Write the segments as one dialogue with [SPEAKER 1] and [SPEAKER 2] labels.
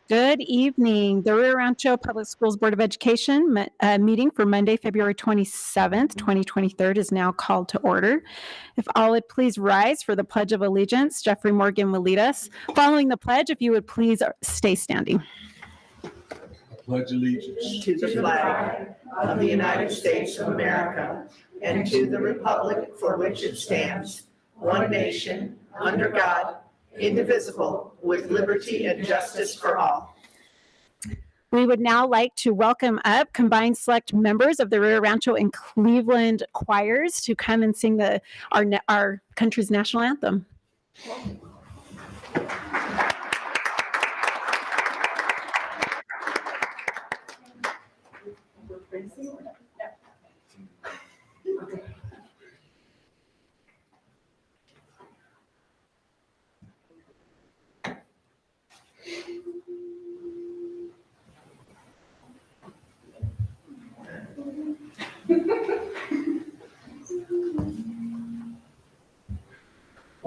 [SPEAKER 1] Good evening. The Rancho Public Schools Board of Education meeting for Monday, February 27th, 2023 is now called to order. If all would please rise for the Pledge of Allegiance. Jeffrey Morgan will lead us. Following the pledge, if you would please stay standing.
[SPEAKER 2] I pledge allegiance
[SPEAKER 3] to the flag of the United States of America and to the republic for which it stands, one nation, under God, indivisible, with liberty and justice for all.
[SPEAKER 1] We would now like to welcome up combined select members of the Rio Rancho and Cleveland choirs to come and sing our country's national anthem.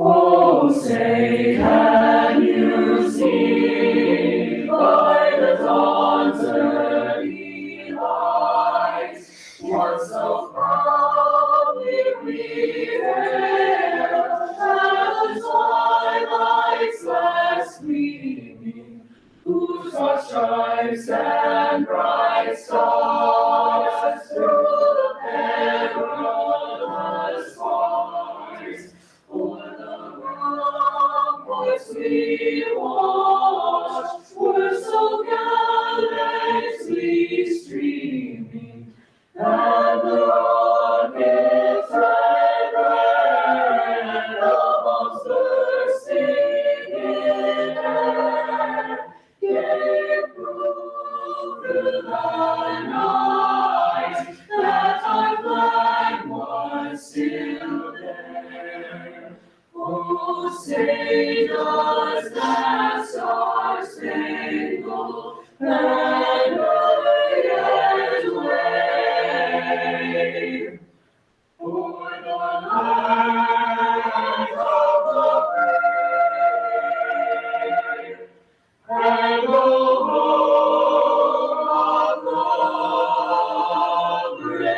[SPEAKER 4] Oh, say, can you see by the dawn's early light what so proudly we hailed at the twilight's last gleaming, whose broad stripes and bright stars through the perilous skies o'er the ramparts we watched were so gallantly streaming, and the rocket's red red above bursting in air gave proof through the night that our flag was still there. Oh, say does that star-spangled banner yet wave o'er the land of the brave and the home of the brave?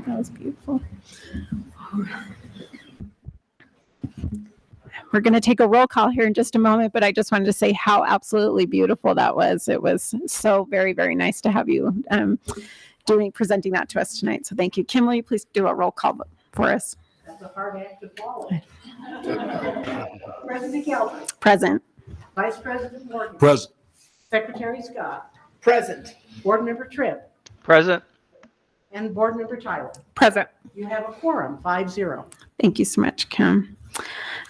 [SPEAKER 1] That was beautiful. We're going to take a roll call here in just a moment, but I just wanted to say how absolutely beautiful that was. It was so very, very nice to have you presenting that to us tonight. So thank you. Kim, will you please do a roll call for us?
[SPEAKER 3] That's a hard act to follow. President Calvert.
[SPEAKER 1] Present.
[SPEAKER 3] Vice President Morgan.
[SPEAKER 2] present.
[SPEAKER 3] Secretary Scott. Present. Board Member Tripp.
[SPEAKER 5] Present.
[SPEAKER 3] And Board Member Tyler.
[SPEAKER 1] Present.
[SPEAKER 3] You have a quorum, 5-0.
[SPEAKER 1] Thank you so much, Kim.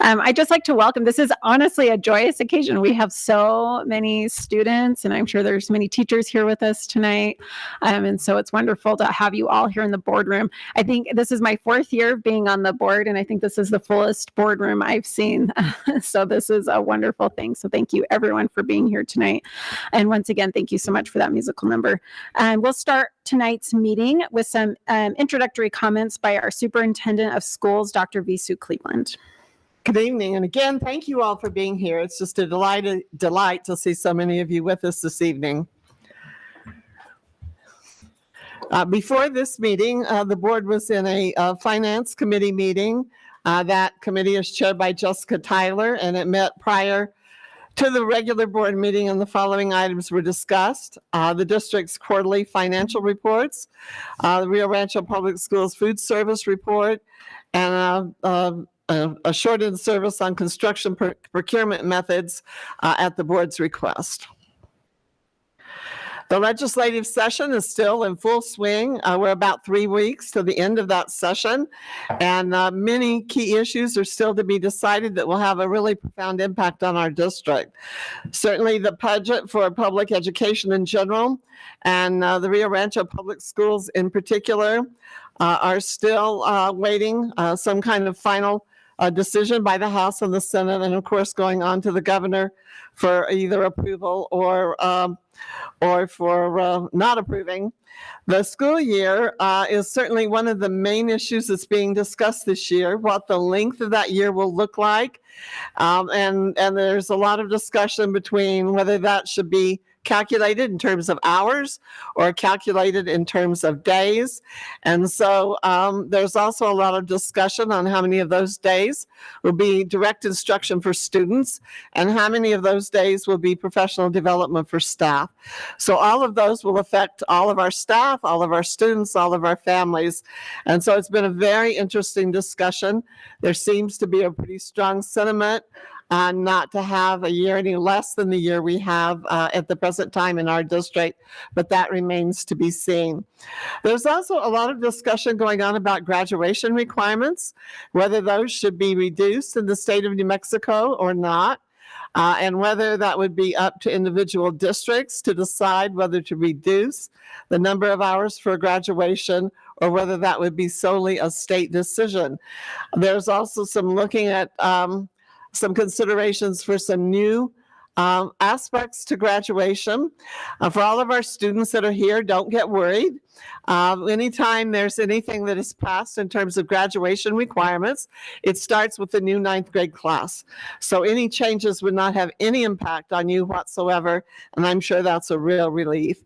[SPEAKER 1] I'd just like to welcome, this is honestly a joyous occasion. We have so many students, and I'm sure there's many teachers here with us tonight. And so it's wonderful to have you all here in the boardroom. I think this is my 4th year of being on the board, and I think this is the fullest boardroom I've seen. So this is a wonderful thing. So thank you everyone for being here tonight. And once again, thank you so much for that musical number. And we'll start tonight's meeting with some introductory comments by our Superintendent of Schools, Dr. Visu Cleveland.
[SPEAKER 6] Good evening, and again, thank you all for being here. It's just a delight to see so many of you with us this evening. Before this meeting, the board was in a finance committee meeting. That committee is chaired by Jessica Tyler, and it met prior to the regular board meeting, and the following items were discussed. The district's quarterly financial reports, the Rio Rancho Public Schools food service report, and a short in-service on construction procurement methods at the board's request. The legislative session is still in full swing. We're about 3 weeks to the end of that session, and many key issues are still to be decided that will have a really profound impact on our district. Certainly the budget for public education in general, and the Rio Rancho Public Schools in particular, are still waiting some kind of final a decision by the House and the Senate, and of course going on to the governor for either approval or for not approving. The school year is certainly one of the main issues that's being discussed this year, what the length of that year will look like. And there's a lot of discussion between whether that should be calculated in terms of hours or calculated in terms of days. And so there's also a lot of discussion on how many of those days will be direct instruction for students and how many of those days will be professional development for staff. So all of those will affect all of our staff, all of our students, all of our families. And so it's been a very interesting discussion. There seems to be a pretty strong sentiment not to have a year any less than the year we have at the present time in our district, but that remains to be seen. There's also a lot of discussion going on about graduation requirements, whether those should be reduced in the state of New Mexico or not, and whether that would be up to individual districts to decide whether to reduce the number of hours for graduation or whether that would be solely a state decision. There's also some looking at some considerations for some new aspects to graduation. For all of our students that are here, don't get worried. Anytime there's anything that is passed in terms of graduation requirements, it starts with the new 9th grade class. So any changes would not have any impact on you whatsoever, and I'm sure that's a real relief.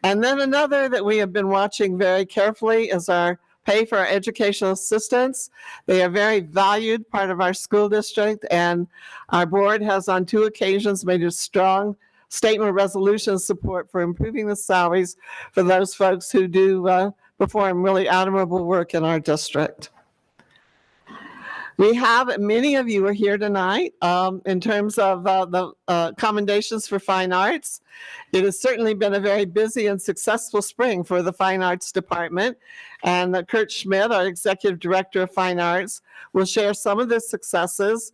[SPEAKER 6] And then another that we have been watching very carefully is our pay for our educational assistants. They are a very valued part of our school district, and our board has on 2 occasions made a strong statement of resolution support for improving the salaries for those folks who do perform really admirable work in our district. We have, many of you are here tonight in terms of the commendations for fine arts. It has certainly been a very busy and successful spring for the Fine Arts Department. And Kurt Schmidt, our Executive Director of Fine Arts, will share some of the successes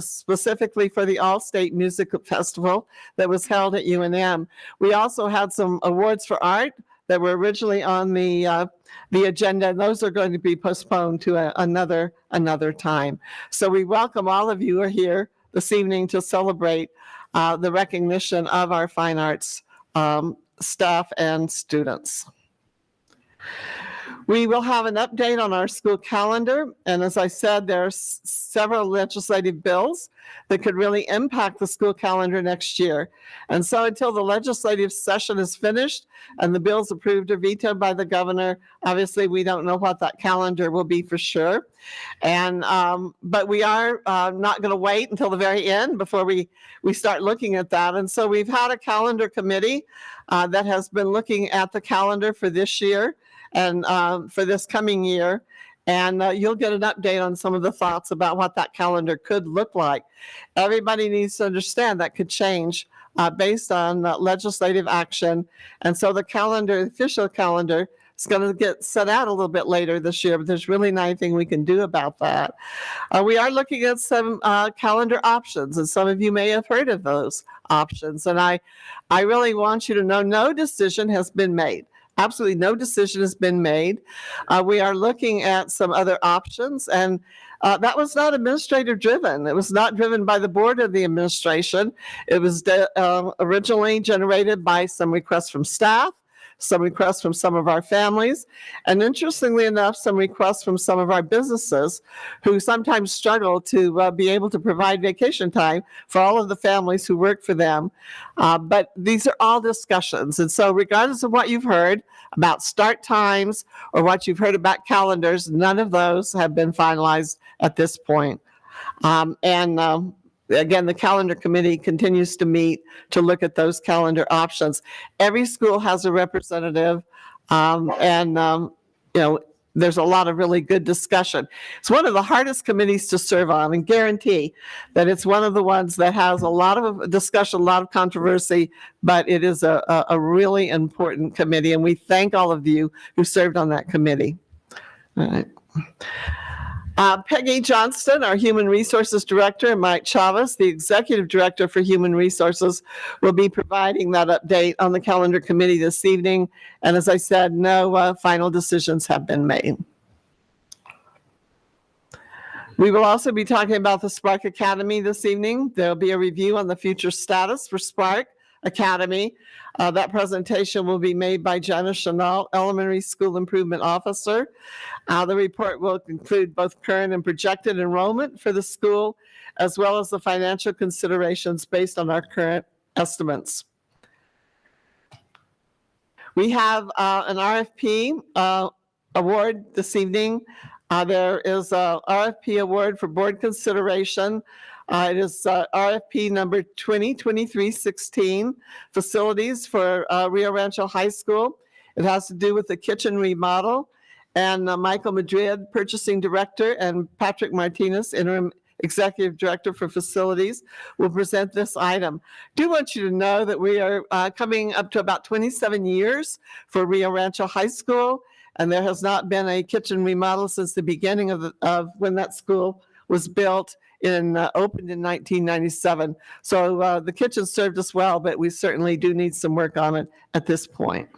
[SPEAKER 6] specifically for the All-State Music Festival that was held at UNM. We also had some awards for art that were originally on the agenda, and those are going to be postponed to another time. So we welcome all of you who are here this evening to celebrate the recognition of our fine arts staff and students. We will have an update on our school calendar, and as I said, there are several legislative bills that could really impact the school calendar next year. And so until the legislative session is finished and the bills approved or vetoed by the governor, obviously we don't know what that calendar will be for sure. And but we are not going to wait until the very end before we start looking at that. And so we've had a calendar committee that has been looking at the calendar for this year and for this coming year. And you'll get an update on some of the thoughts about what that calendar could look like. Everybody needs to understand that could change based on legislative action. And so the calendar, the official calendar, is going to get set out a little bit later this year, but there's really nothing we can do about that. We are looking at some calendar options, and some of you may have heard of those options. And I really want you to know no decision has been made. Absolutely no decision has been made. We are looking at some other options, and that was not administrator driven. It was not driven by the board of the administration. It was originally generated by some requests from staff, some requests from some of our families, and interestingly enough, some requests from some of our businesses who sometimes struggle to be able to provide vacation time for all of the families who work for them. But these are all discussions. And so regardless of what you've heard about start times or what you've heard about calendars, none of those have been finalized at this point. Again, the calendar committee continues to meet to look at those calendar options. Every school has a representative, there's a lot of really good discussion. It's one of the hardest committees to serve on, and guarantee that it's one of the ones that has a lot of discussion, a lot of controversy, but it is a really important committee, and we thank all of you who served on that committee. All right. Peggy Johnston, our Human Resources Director, and Mike Chavez, the Executive Director for Human Resources, will be providing that update on the calendar committee this evening. And as I said, no final decisions have been made. We will also be talking about the Spark Academy this evening. There'll be a review on the future status for Spark Academy. That presentation will be made by Janice Chanel, Elementary School Improvement Officer. The report will include both current and projected enrollment for the school, as well as the financial considerations based on our current estimates. We have an RFP award this evening. There is a RFP award for board consideration. It is RFP number 2023-16, facilities for Rio Rancho High School. It has to do with the kitchen remodel. And Michael Madrid, Purchasing Director, and Patrick Martinez, Interim Executive Director for Facilities, will present this item. Do want you to know that we are coming up to about 27 years for Rio Rancho High School, and there has not been a kitchen remodel since the beginning of when that school was built and opened in 1997. So the kitchen served us well, but we certainly do need some work on it at this point.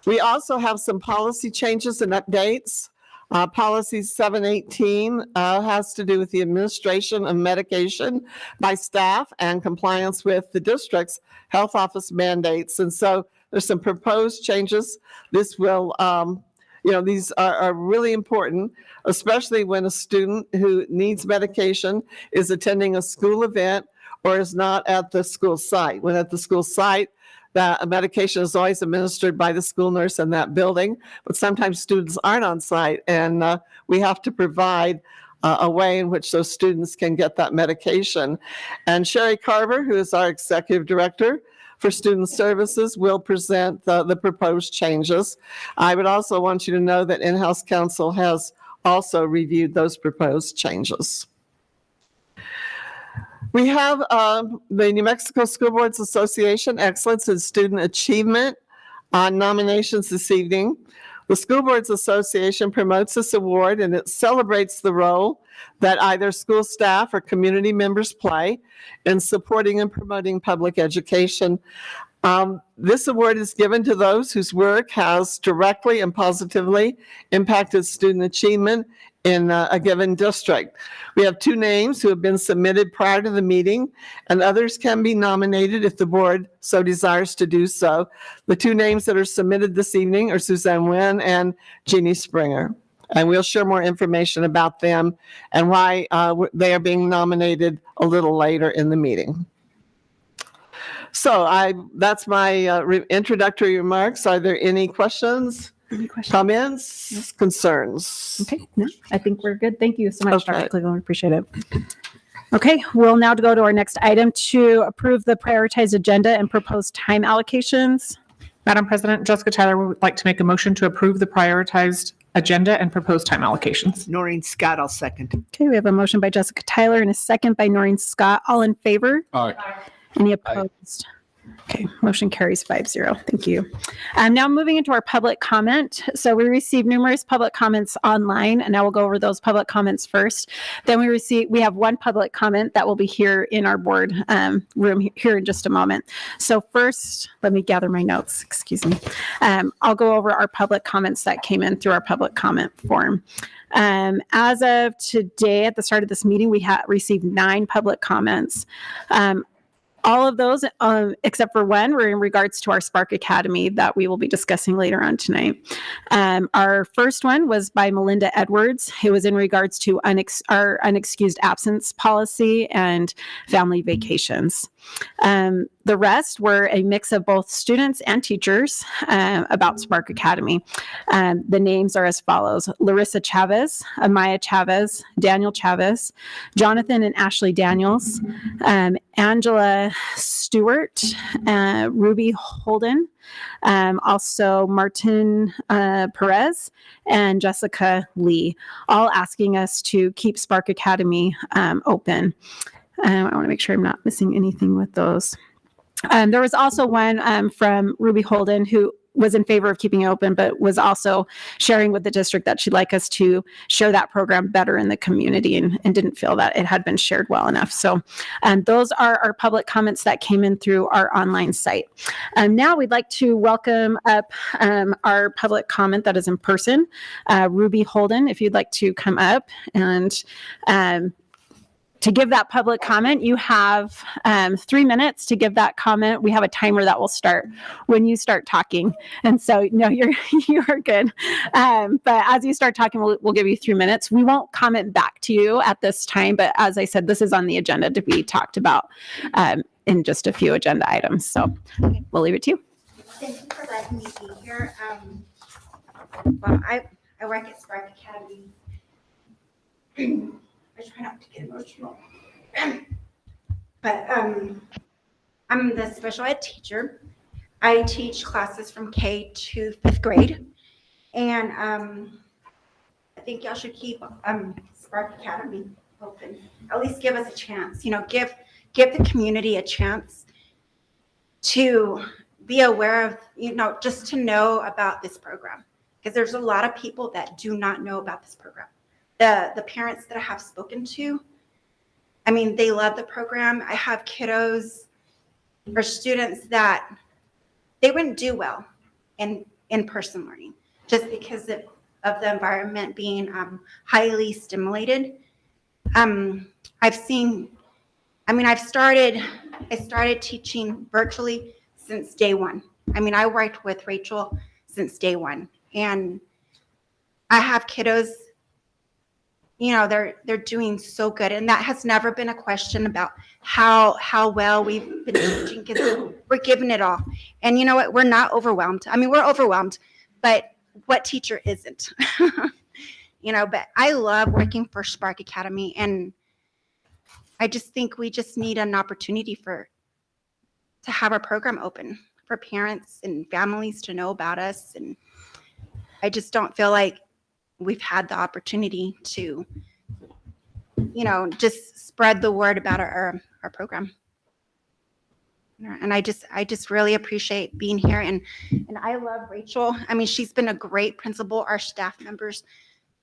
[SPEAKER 6] We also have some policy changes and updates. Policy 718 has to do with the administration of medication by staff and compliance with the district's health office mandates. And so there's some proposed changes. This will, these are really important, especially when a student who needs medication is attending a school event or is not at the school site. When at the school site, that medication is always administered by the school nurse in that building, but sometimes students aren't on site, and we have to provide a way in which those students can get that medication. And Sherry Carver, who is our Executive Director for Student Services, will present the proposed changes. I would also want you to know that in-house counsel has also reviewed those proposed changes. We have the New Mexico School Boards Association Excellence in Student Achievement nominations this evening. The School Boards Association promotes this award, and it celebrates the role that either school staff or community members play in supporting and promoting public education. This award is given to those whose work has directly and positively impacted student achievement in a given district. We have 2 names who have been submitted prior to the meeting, and others can be nominated if the board so desires to do so. The 2 names that are submitted this evening are Suzanne Nguyen and Jeannie Springer. And we'll share more information about them and why they are being nominated a little later in the meeting. So that's my introductory remarks. Are there any questions?
[SPEAKER 1] Any questions?
[SPEAKER 6] Comments, concerns?
[SPEAKER 1] Okay, no, I think we're good. Thank you so much,
[SPEAKER 6] Okay.
[SPEAKER 1] Dr. Cleveland. We appreciate it. Okay, we'll now go to our next item to approve the prioritized agenda and proposed time allocations.
[SPEAKER 5] Madam President, Jessica Tyler would like to make a motion to approve the prioritized agenda and proposed time allocations.
[SPEAKER 3] Noreen Scott, I'll second.
[SPEAKER 1] Okay, we have a motion by Jessica Tyler and a second by Noreen Scott. All in favor?
[SPEAKER 2] Aye.
[SPEAKER 1] Any opposed? Okay, motion carries 5-0. Thank you. Now moving into our public comment. So we received numerous public comments online, and now we'll go over those public comments first. Then we have one public comment that will be here in our board room here in just a moment. So first, let me gather my notes. Excuse me. I'll go over our public comments that came in through our public comment form. As of today, at the start of this meeting, we received 9 public comments. All of those, except for one, were in regards to our Spark Academy that we will be discussing later on tonight. Our first one was by Melinda Edwards. It was in regards to our unexcused absence policy and family vacations. The rest were a mix of both students and teachers about Spark Academy. The names are as follows: Larissa Chavez, Amaya Chavez, Daniel Chavez, Jonathan and Ashley Daniels, Angela Stewart, Ruby Holden, also Martin Perez, and Jessica Lee, all asking us to keep Spark Academy open. I want to make sure I'm not missing anything with those. There was also one from Ruby Holden who was in favor of keeping it open, but was also sharing with the district that she'd like us to share that program better in the community, and didn't feel that it had been shared well enough. So those are our public comments that came in through our online site. Now we'd like to welcome up our public comment that is in person. Ruby Holden, if you'd like to come up and to give that public comment, you have 3 minutes to give that comment. We have a timer that will start when you start talking. And so, no, you're good. But as you start talking, we'll give you 3 minutes. We won't comment back to you at this time. But as I said, this is on the agenda to be talked about in just a few agenda items. So we'll leave it to you.
[SPEAKER 7] Thank you for letting me be here. Well, I work at Spark Academy. I try not to get emotional. But I'm the special ed teacher. I teach classes from K to 5th grade. And I think y'all should keep Spark Academy open. At least give us a chance. You know, give the community a chance to be aware of, you know, just to know about this program. Because there's a lot of people that do not know about this program. The parents that I have spoken to, I mean, they love the program. I have kiddos or students that they wouldn't do well in in-person learning just because of the environment being highly stimulated. I started teaching virtually since day one. I mean, I worked with Rachel since day one, and I have kiddos, you know, they're doing so good. And that has never been a question about how well we've been teaching, because we're giving it all. And you know what? We're not overwhelmed. I mean, we're overwhelmed, but what teacher isn't? You know, but I love working for Spark Academy, and I just think we just need an opportunity to have our program open for parents and families to know about us. And I just don't feel like we've had the opportunity to, you know, just spread the word about our program. And I just really appreciate being here. And I love Rachel. I mean, she's been a great principal. Our staff members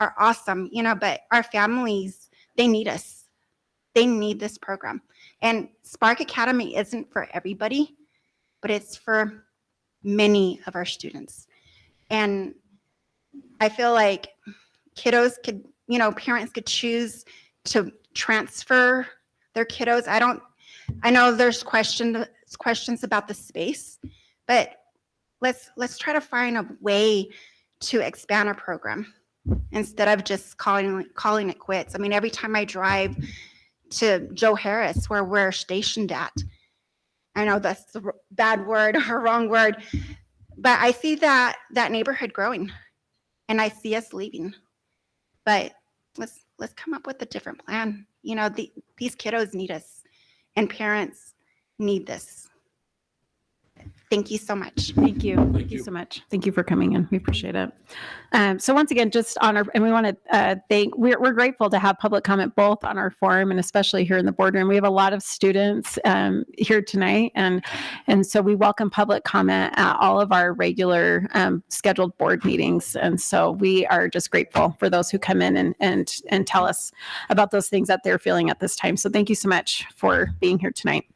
[SPEAKER 7] are awesome, you know, but our families, they need us. They need this program. And Spark Academy isn't for everybody, but it's for many of our students. And I feel like kiddos could, you know, parents could choose to transfer their kiddos. I know there's questions about the space, but let's try to find a way to expand our program instead of just calling it quits. I mean, every time I drive to Joe Harris, where we're stationed at, I know that's the bad word or wrong word, but I see that neighborhood growing, and I see us leaving. But let's come up with a different plan. You know, these kiddos need us, and parents need this. Thank you so much.
[SPEAKER 1] Thank you. Thank you so much. Thank you for coming in. We appreciate it. So once again, just and we want to we're grateful to have public comment both on our forum and especially here in the boardroom. We have a lot of students here tonight, and so we welcome public comment at all of our regular scheduled board meetings. And so we are just grateful for those who come in and tell us about those things that they're feeling at this time. So thank you so much for being here tonight.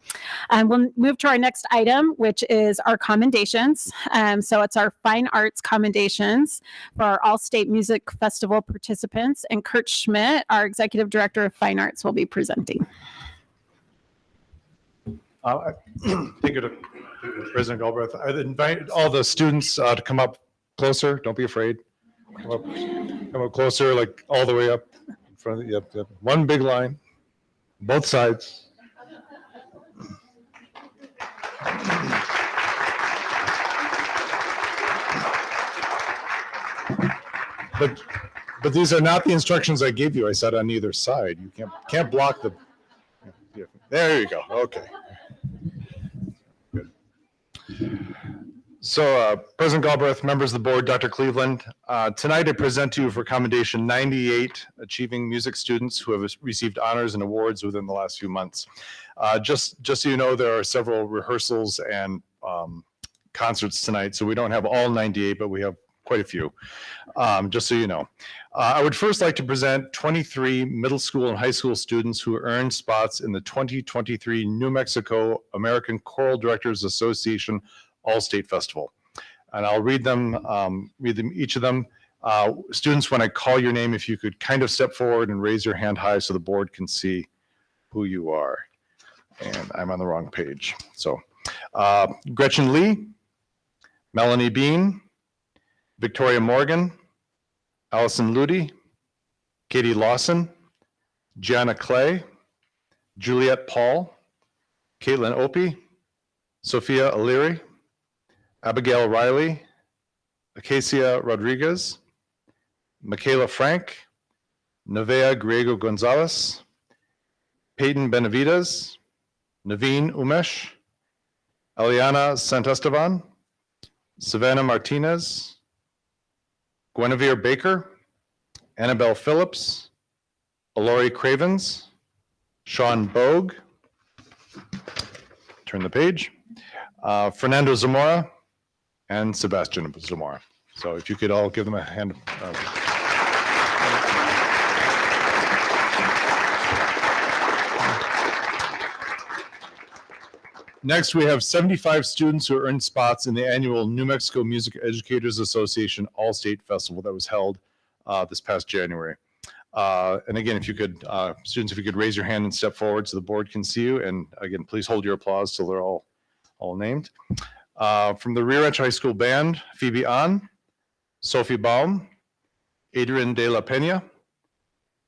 [SPEAKER 1] We'll move to our next item, which is our commendations. So it's our fine arts commendations for our All-State Music Festival participants. And Kurt Schmidt, our Executive Director of Fine Arts, will be presenting.
[SPEAKER 8] Thank you to President Galbraith. I'd invite all the students to come up closer. Don't be afraid. Come up closer, like all the way up in front of you. Yep. One big line, both sides. But these are not the instructions I gave you. I said on either side. You can't block the. There you go. Okay. Good. So, President Galbraith, members of the board, Dr. Cleveland, tonight I present to you for commendation 98 achieving music students who have received honors and awards within the last few months. Just so you know, there are several rehearsals and concerts tonight, so we don't have all 98, but we have quite a few, just so you know. I would first like to present 23 middle school and high school students who earned spots in the 2023 New Mexico American Choral Directors Association All-State Festival. And I'll read them, each of them. Students, when I call your name, if you could kind of step forward and raise your hand high so the board can see who you are. And I'm on the wrong page. So Gretchen Lee, Melanie Bean, Victoria Morgan, Allison Ludi, Katie Lawson, Gianna Clay, Juliette Paul, Caitlin Opie, Sophia O'Leary, Abigail Riley, Acacia Rodriguez, Michaela Frank, Nevea Griego Gonzalez, Peyton Benavides, Naveen Umesh, Eliana Santesteban, Savannah Martinez, Guinevere Baker, Annabelle Phillips, Alori Cravens, Sean Bogue, turn the page, Fernando Zamora, and Sebastian Zamora. So if you could all give them a hand. Next, we have 75 students who earned spots in the annual New Mexico Music Educators Association All-State Festival that was held this past January. And again, if you could, students, if you could raise your hand and step forward so the board can see you. And again, please hold your applause till they're all named. From the Rio Rancho High School Band, Phoebe Ahn, Sophie Baum, Adrian De La Pena,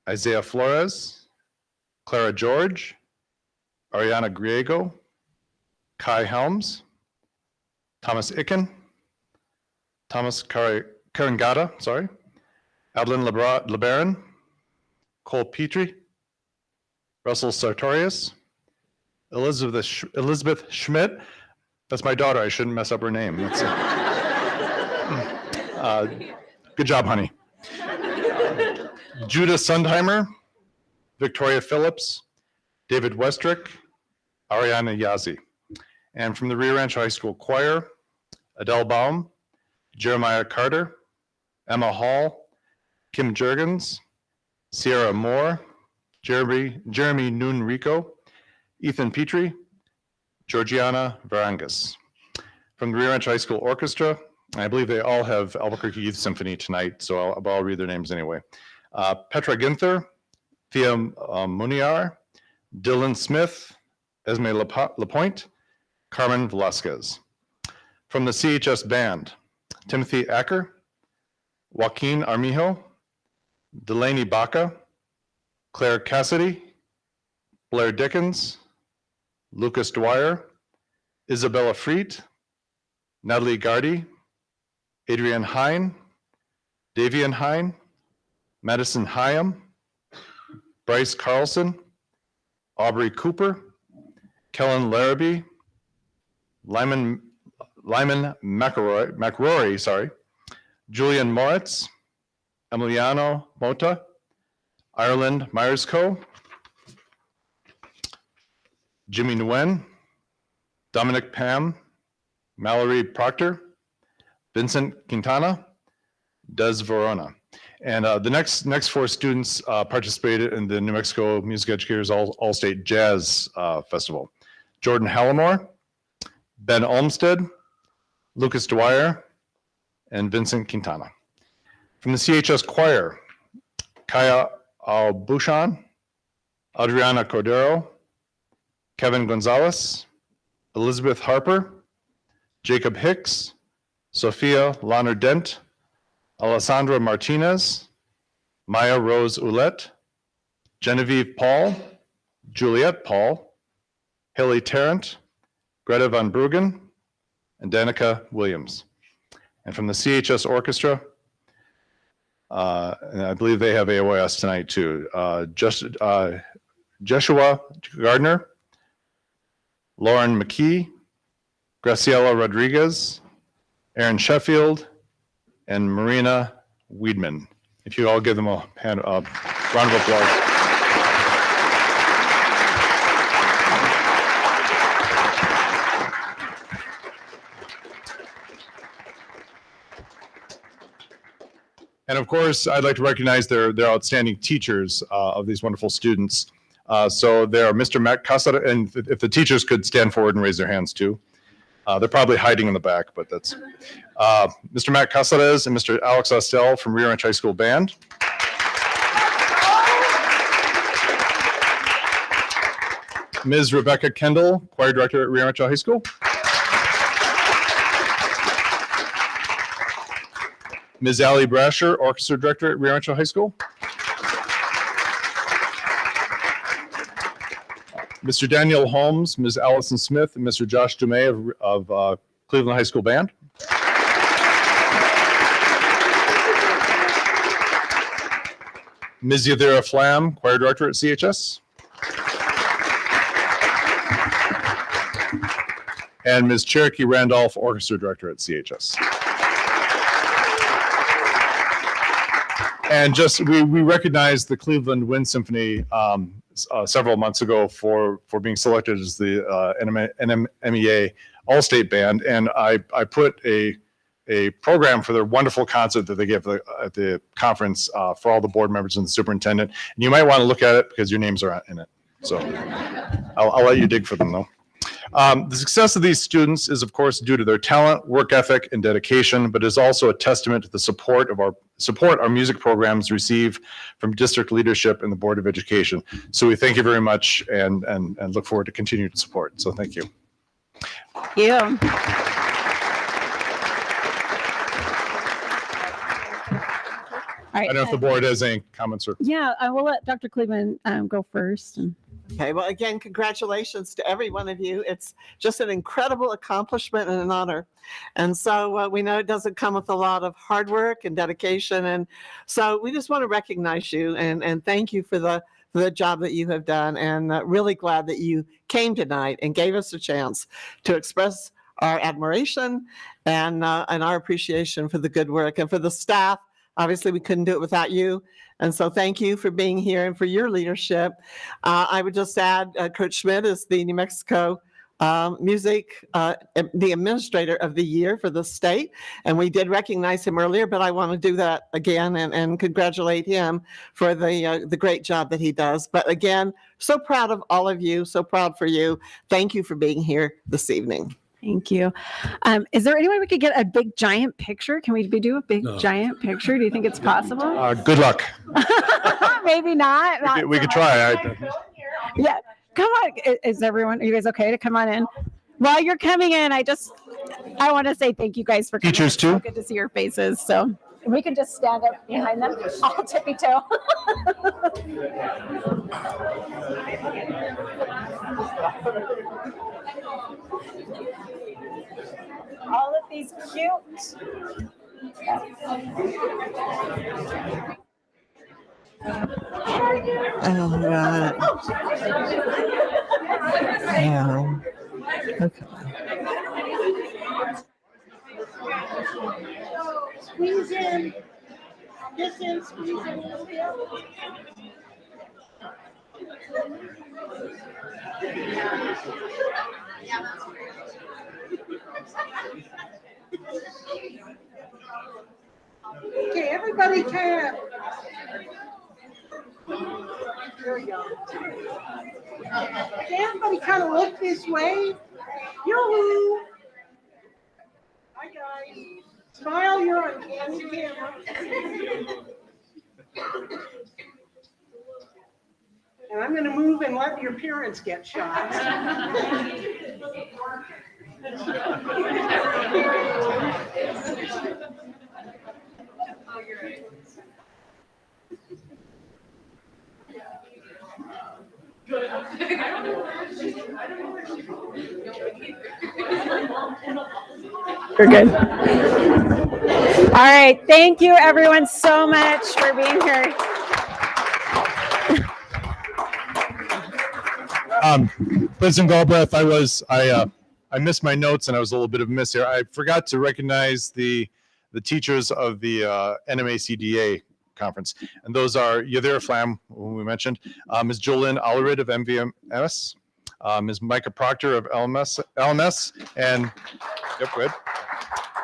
[SPEAKER 8] Isaiah Flores, Clara George, Ariana Griego, Kai Helms, Thomas Icken, Thomas Karangata, Adeline LeBaron, Cole Petrie, Russell Sartorius, Elizabeth Schmidt. That's my daughter. I shouldn't mess up her name. Good job, honey. Judah Sundheimer, Victoria Phillips, David Westrick, Ariana Yazi. And from the Rio Rancho High School Choir, Adele Baum, Jeremiah Carter, Emma Hall, Kim Jurgens, Sierra Moore, Jeremy Nunrico, Ethan Petrie, Georgiana Varangas. From the Rio Rancho High School Orchestra, I believe they all have Albuquerque Youth Symphony tonight, so I'll read their names anyway. Petra Ginther, Thea Muniar, Dylan Smith, Esme Lapointe, Carmen Velasquez. From the CHS Band, Timothy Acker, Joaquin Armijo, Delaney Baca, Claire Cassidy, Blair Dickens, Lucas Dwyer, Isabella Freet, Natalie Gardy, Adrienne Hine, Davian Hine, Madison Hyam, Bryce Carlson, Aubrey Cooper, Kellen Larrabee, Lyman McRory, Julian Moritz, Emiliano Mota, Ireland Myersco, Jimmy Nguyen, Dominic Pam, Mallory Proctor, Vincent Quintana, Des Verona. And the next four students participated in the New Mexico Music Educators All-State Jazz Festival. Jordan Hallamore, Ben Olmsted, Lucas Dwyer, and Vincent Quintana. From the CHS Choir, Kaya Albushan, Adriana Cordero, Kevin Gonzalez, Elizabeth Harper, Jacob Hicks, Sophia Lahner Dent, Alessandra Martinez, Maya Rose Ouellette, Genevieve Paul, Juliette Paul, Haley Tarrant, Greta Van Bruggen, and Danica Williams. And from the CHS Orchestra, and I believe they have AOS tonight too, Joshua Gardner, Lauren McKee, Graciela Rodriguez, Aaron Sheffield, and Marina Weedman. If you all give them a round of applause. And of course, I'd like to recognize their outstanding teachers of these wonderful students. So there are Mr. Matt Casada, and if the teachers could stand forward and raise their hands too. They're probably hiding in the back, but that's Mr. Matt Casades and Mr. Alex Ostel from Rio Rancho High School Band. Ms. Rebecca Kendall, Choir Director at Rio Rancho High School. Ms. Allie Brasher, Orchestra Director at Rio Rancho High School. Mr. Daniel Holmes, Ms. Allison Smith, and Mr. Josh Dumay of Cleveland High School Band. Ms. Yadira Flam, Choir Director at CHS. And Ms. Cherokee Randolph, Orchestra Director at CHS. And just, we recognized the Cleveland Wind Symphony several months ago for being selected as the NMEA All-State Band. And I put a program for their wonderful concert that they gave at the conference for all the board members and the superintendent. And you might want to look at it because your names are in it. So I'll let you dig for them though. The success of these students is, of course, due to their talent, work ethic, and dedication, but is also a testament to the support our music programs receive from district leadership and the Board of Education. So we thank you very much and look forward to continued support. So thank you.
[SPEAKER 1] Thank you. All right.
[SPEAKER 8] I don't know if the board has any comments or.
[SPEAKER 1] Yeah, I will let Dr. Cleveland go first.
[SPEAKER 6] Okay, well, again, congratulations to every one of you. It's just an incredible accomplishment and an honor. And so we know it doesn't come with a lot of hard work and dedication. And so we just want to recognize you and thank you for the job that you have done. And really glad that you came tonight and gave us a chance to express our admiration and our appreciation for the good work and for the staff. Obviously, we couldn't do it without you. And so thank you for being here and for your leadership. I would just add, Kurt Schmidt is the New Mexico Music, the Administrator of the Year for the state. And we did recognize him earlier, but I want to do that again and congratulate him for the great job that he does. But again, so proud of all of you, so proud for you. Thank you for being here this evening.
[SPEAKER 1] Thank you. Is there any way we could get a big giant picture? Can we do a big giant picture? Do you think it's possible?
[SPEAKER 8] Good luck.
[SPEAKER 1] Maybe not.
[SPEAKER 8] We could try.
[SPEAKER 1] Yeah. Come on. Are you guys okay to come on in? While you're coming in, I want to say thank you guys for coming.
[SPEAKER 8] Teachers
[SPEAKER 1] It's so
[SPEAKER 8] too?
[SPEAKER 1] good to see your faces. So we can just stand up behind them. I'll tippy toe. All of these cute.
[SPEAKER 6] Oh, right. Yeah. Okay.
[SPEAKER 3] Squeeze in. This in, squeeze in a little bit. Okay, everybody can. There we go. Okay, everybody kind of look this way. Yoo-hoo. Hi, guys. Smile, you're on camera. And I'm going to move and let your parents get shots.
[SPEAKER 1] We're good. All right. Thank you, everyone, so much for being here.
[SPEAKER 8] President Galbraith, I missed my notes and I was a little bit of a miss here. I forgot to recognize the teachers of the NMACDA conference. And those are Yadira Flam, who we mentioned, Ms. Jolynn Allerid of MVMS, Ms. Micah Proctor of LMS, and yep, good.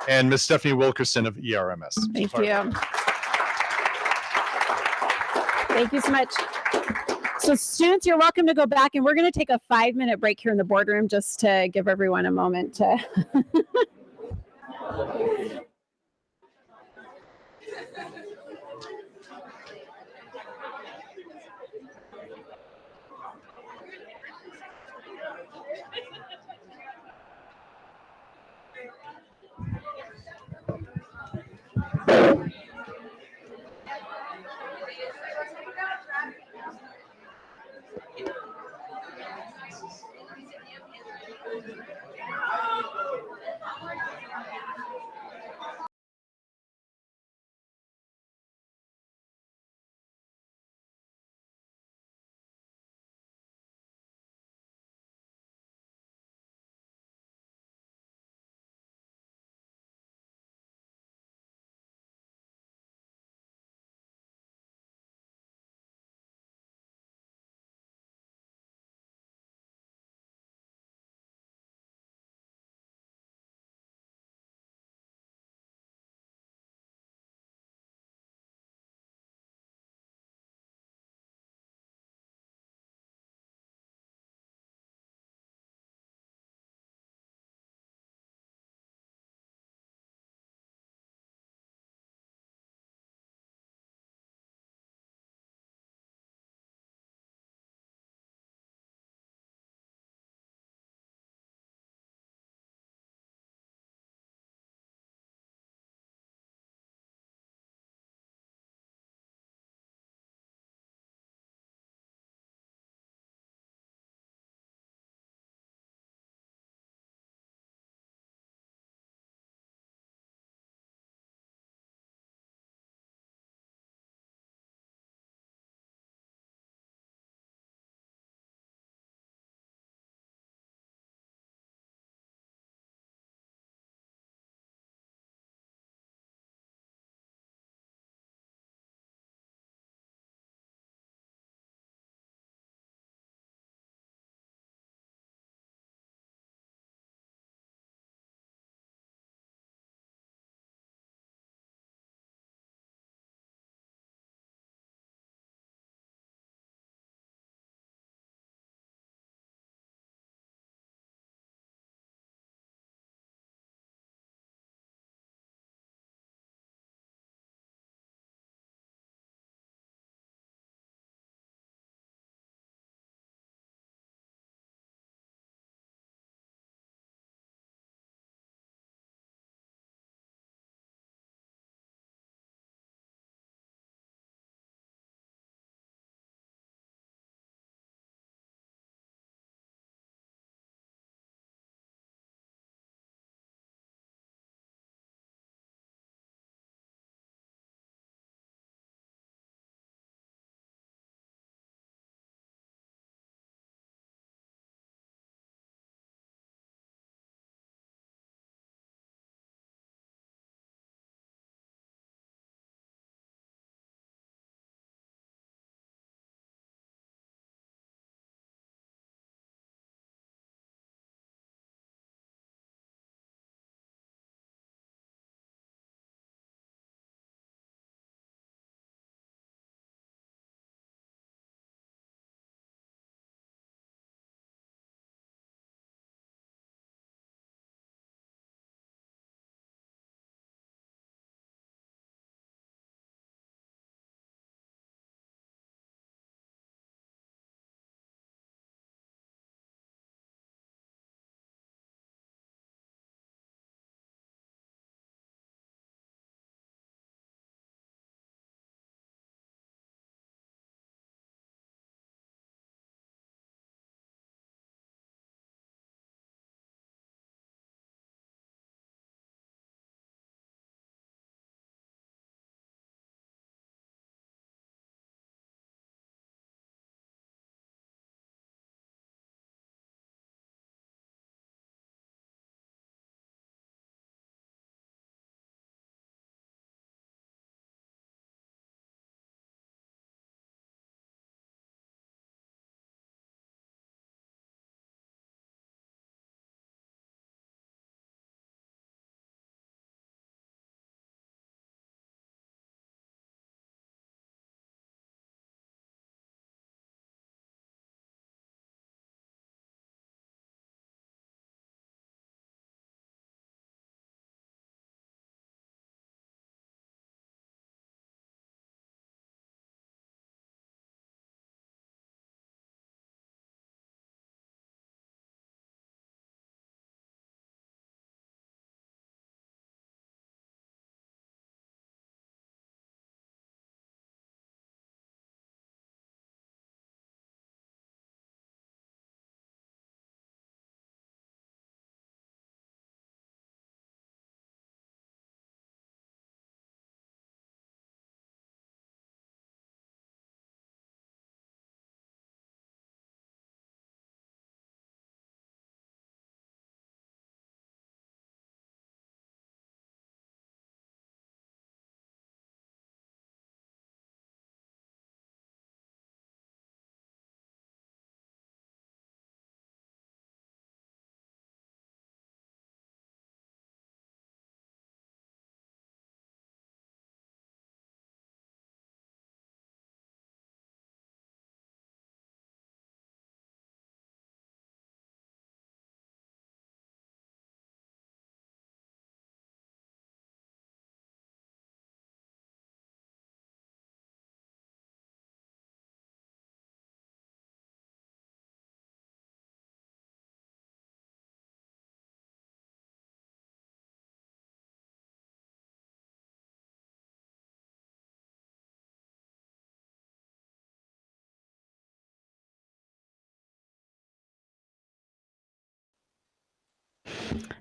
[SPEAKER 8] And Ms. Stephanie Wilkerson of ERMS.
[SPEAKER 1] Thank you. Thank you so much. So students, you're welcome to go back, and we're going to take a 5-minute break here in the boardroom just to give everyone a moment to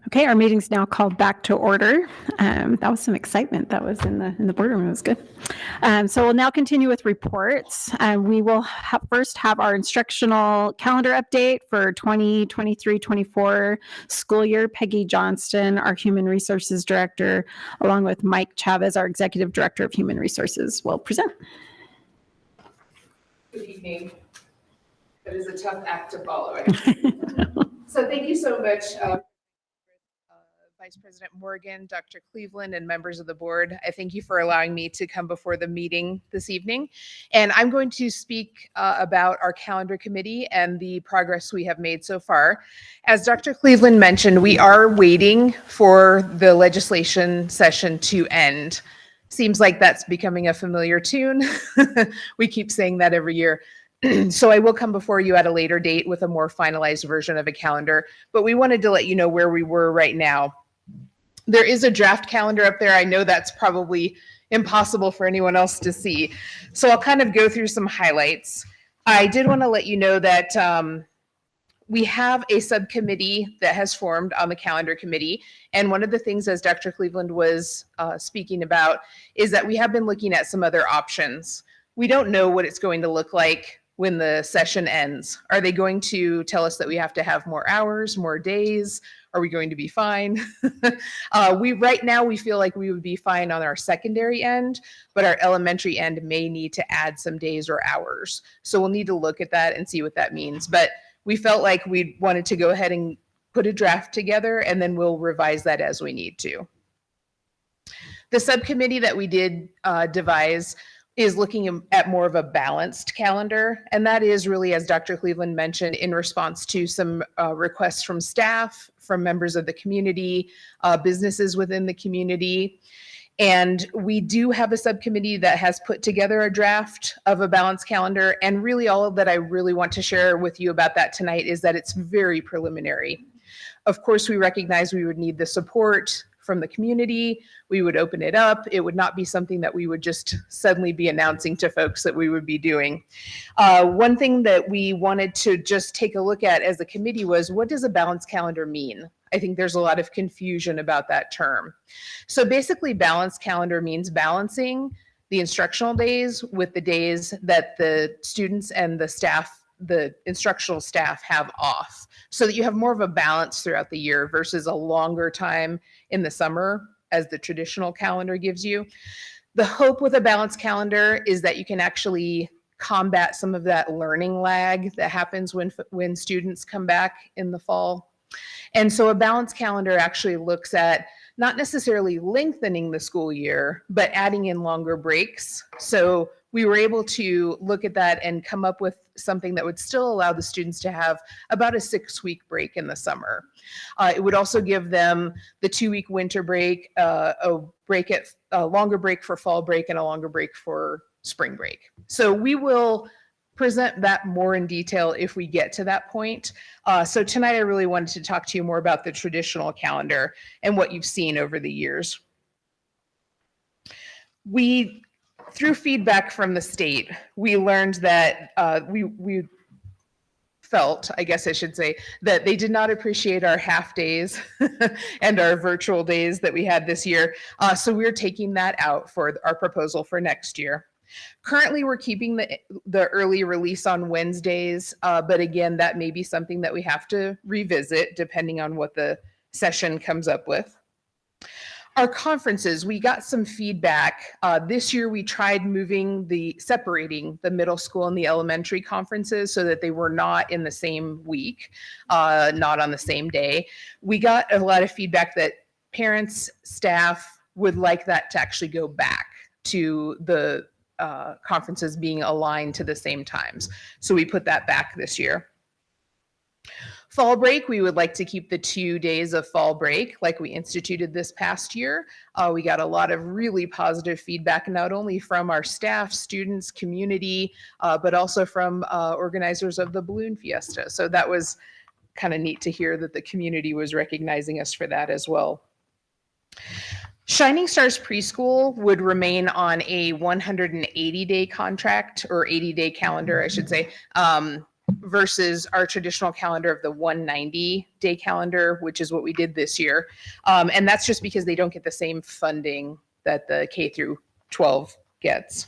[SPEAKER 1] Okay, our meeting's now called back to order. That was some excitement that was in the boardroom. It was good. So we'll now continue with reports. We will first have our instructional calendar update for 2023-24 school year. Peggy Johnston, our Human Resources Director, along with Mike Chavez, our Executive Director of Human Resources, will present.
[SPEAKER 9] Good evening. That is a tough act to follow. So thank you so much, Vice President Morgan, Dr. Cleveland, and members of the board. I thank you for allowing me to come before the meeting this evening. And I'm going to speak about our calendar committee and the progress we have made so far. As Dr. Cleveland mentioned, we are waiting for the legislation session to end. Seems like that's becoming a familiar tune. We keep saying that every year. So I will come before you at a later date with a more finalized version of a calendar, but we wanted to let you know where we were right now. There is a draft calendar up there. I know that's probably impossible for anyone else to see. So I'll kind of go through some highlights. I did want to let you know that we have a subcommittee that has formed on the calendar committee. And one of the things, as Dr. Cleveland was speaking about, is that we have been looking at some other options. We don't know what it's going to look like when the session ends. Are they going to tell us that we have to have more hours, more days? Are we going to be fine? Right now, we feel like we would be fine on our secondary end, but our elementary end may need to add some days or hours. So we'll need to look at that and see what that means. But we felt like we wanted to go ahead and put a draft together, and then we'll revise that as we need to. The subcommittee that we did devise is looking at more of a balanced calendar. And that is really, as Dr. Cleveland mentioned, in response to some requests from staff, from members of the community, businesses within the community. And we do have a subcommittee that has put together a draft of a balanced calendar. And really all that I really want to share with you about that tonight is that it's very preliminary. Of course, we recognize we would need the support from the community. We would open it up. It would not be something that we would just suddenly be announcing to folks that we would be doing. One thing that we wanted to just take a look at as a committee was, what does a balanced calendar mean? I think there's a lot of confusion about that term. So basically, balanced calendar means balancing the instructional days with the days that the students and the staff, the instructional staff, have off, so that you have more of a balance throughout the year versus a longer time in the summer as the traditional calendar gives you. The hope with a balanced calendar is that you can actually combat some of that learning lag that happens when students come back in the fall. And so a balanced calendar actually looks at not necessarily lengthening the school year, but adding in longer breaks. So we were able to look at that and come up with something that would still allow the students to have about a 6-week break in the summer. It would also give them the 2-week winter break, a longer break for fall break, and a longer break for spring break. So we will present that more in detail if we get to that point. So tonight I really wanted to talk to you more about the traditional calendar and what you've seen over the years. Through feedback from the state, we learned that we felt, I guess I should say, that they did not appreciate our half days and our virtual days that we had this year. So we're taking that out for our proposal for next year. Currently, we're keeping the early release on Wednesdays, but again, that may be something that we have to revisit depending on what the session comes up with. Our conferences, we got some feedback. This year we tried separating the middle school and the elementary conferences so that they were not in the same week, not on the same day. We got a lot of feedback that parents, staff would like that to actually go back to the conferences being aligned to the same times. So we put that back this year. Fall break, we would like to keep the 2 days of fall break like we instituted this past year. We got a lot of really positive feedback, not only from our staff, students, community, but also from organizers of the Balloon Fiesta. So that was kind of neat to hear that the community was recognizing us for that as well. Shining Stars Preschool would remain on a 180-day contract, or 80-day calendar, I should say. versus our traditional calendar of the 190-day calendar, which is what we did this year. And that's just because they don't get the same funding that the K through 12 gets.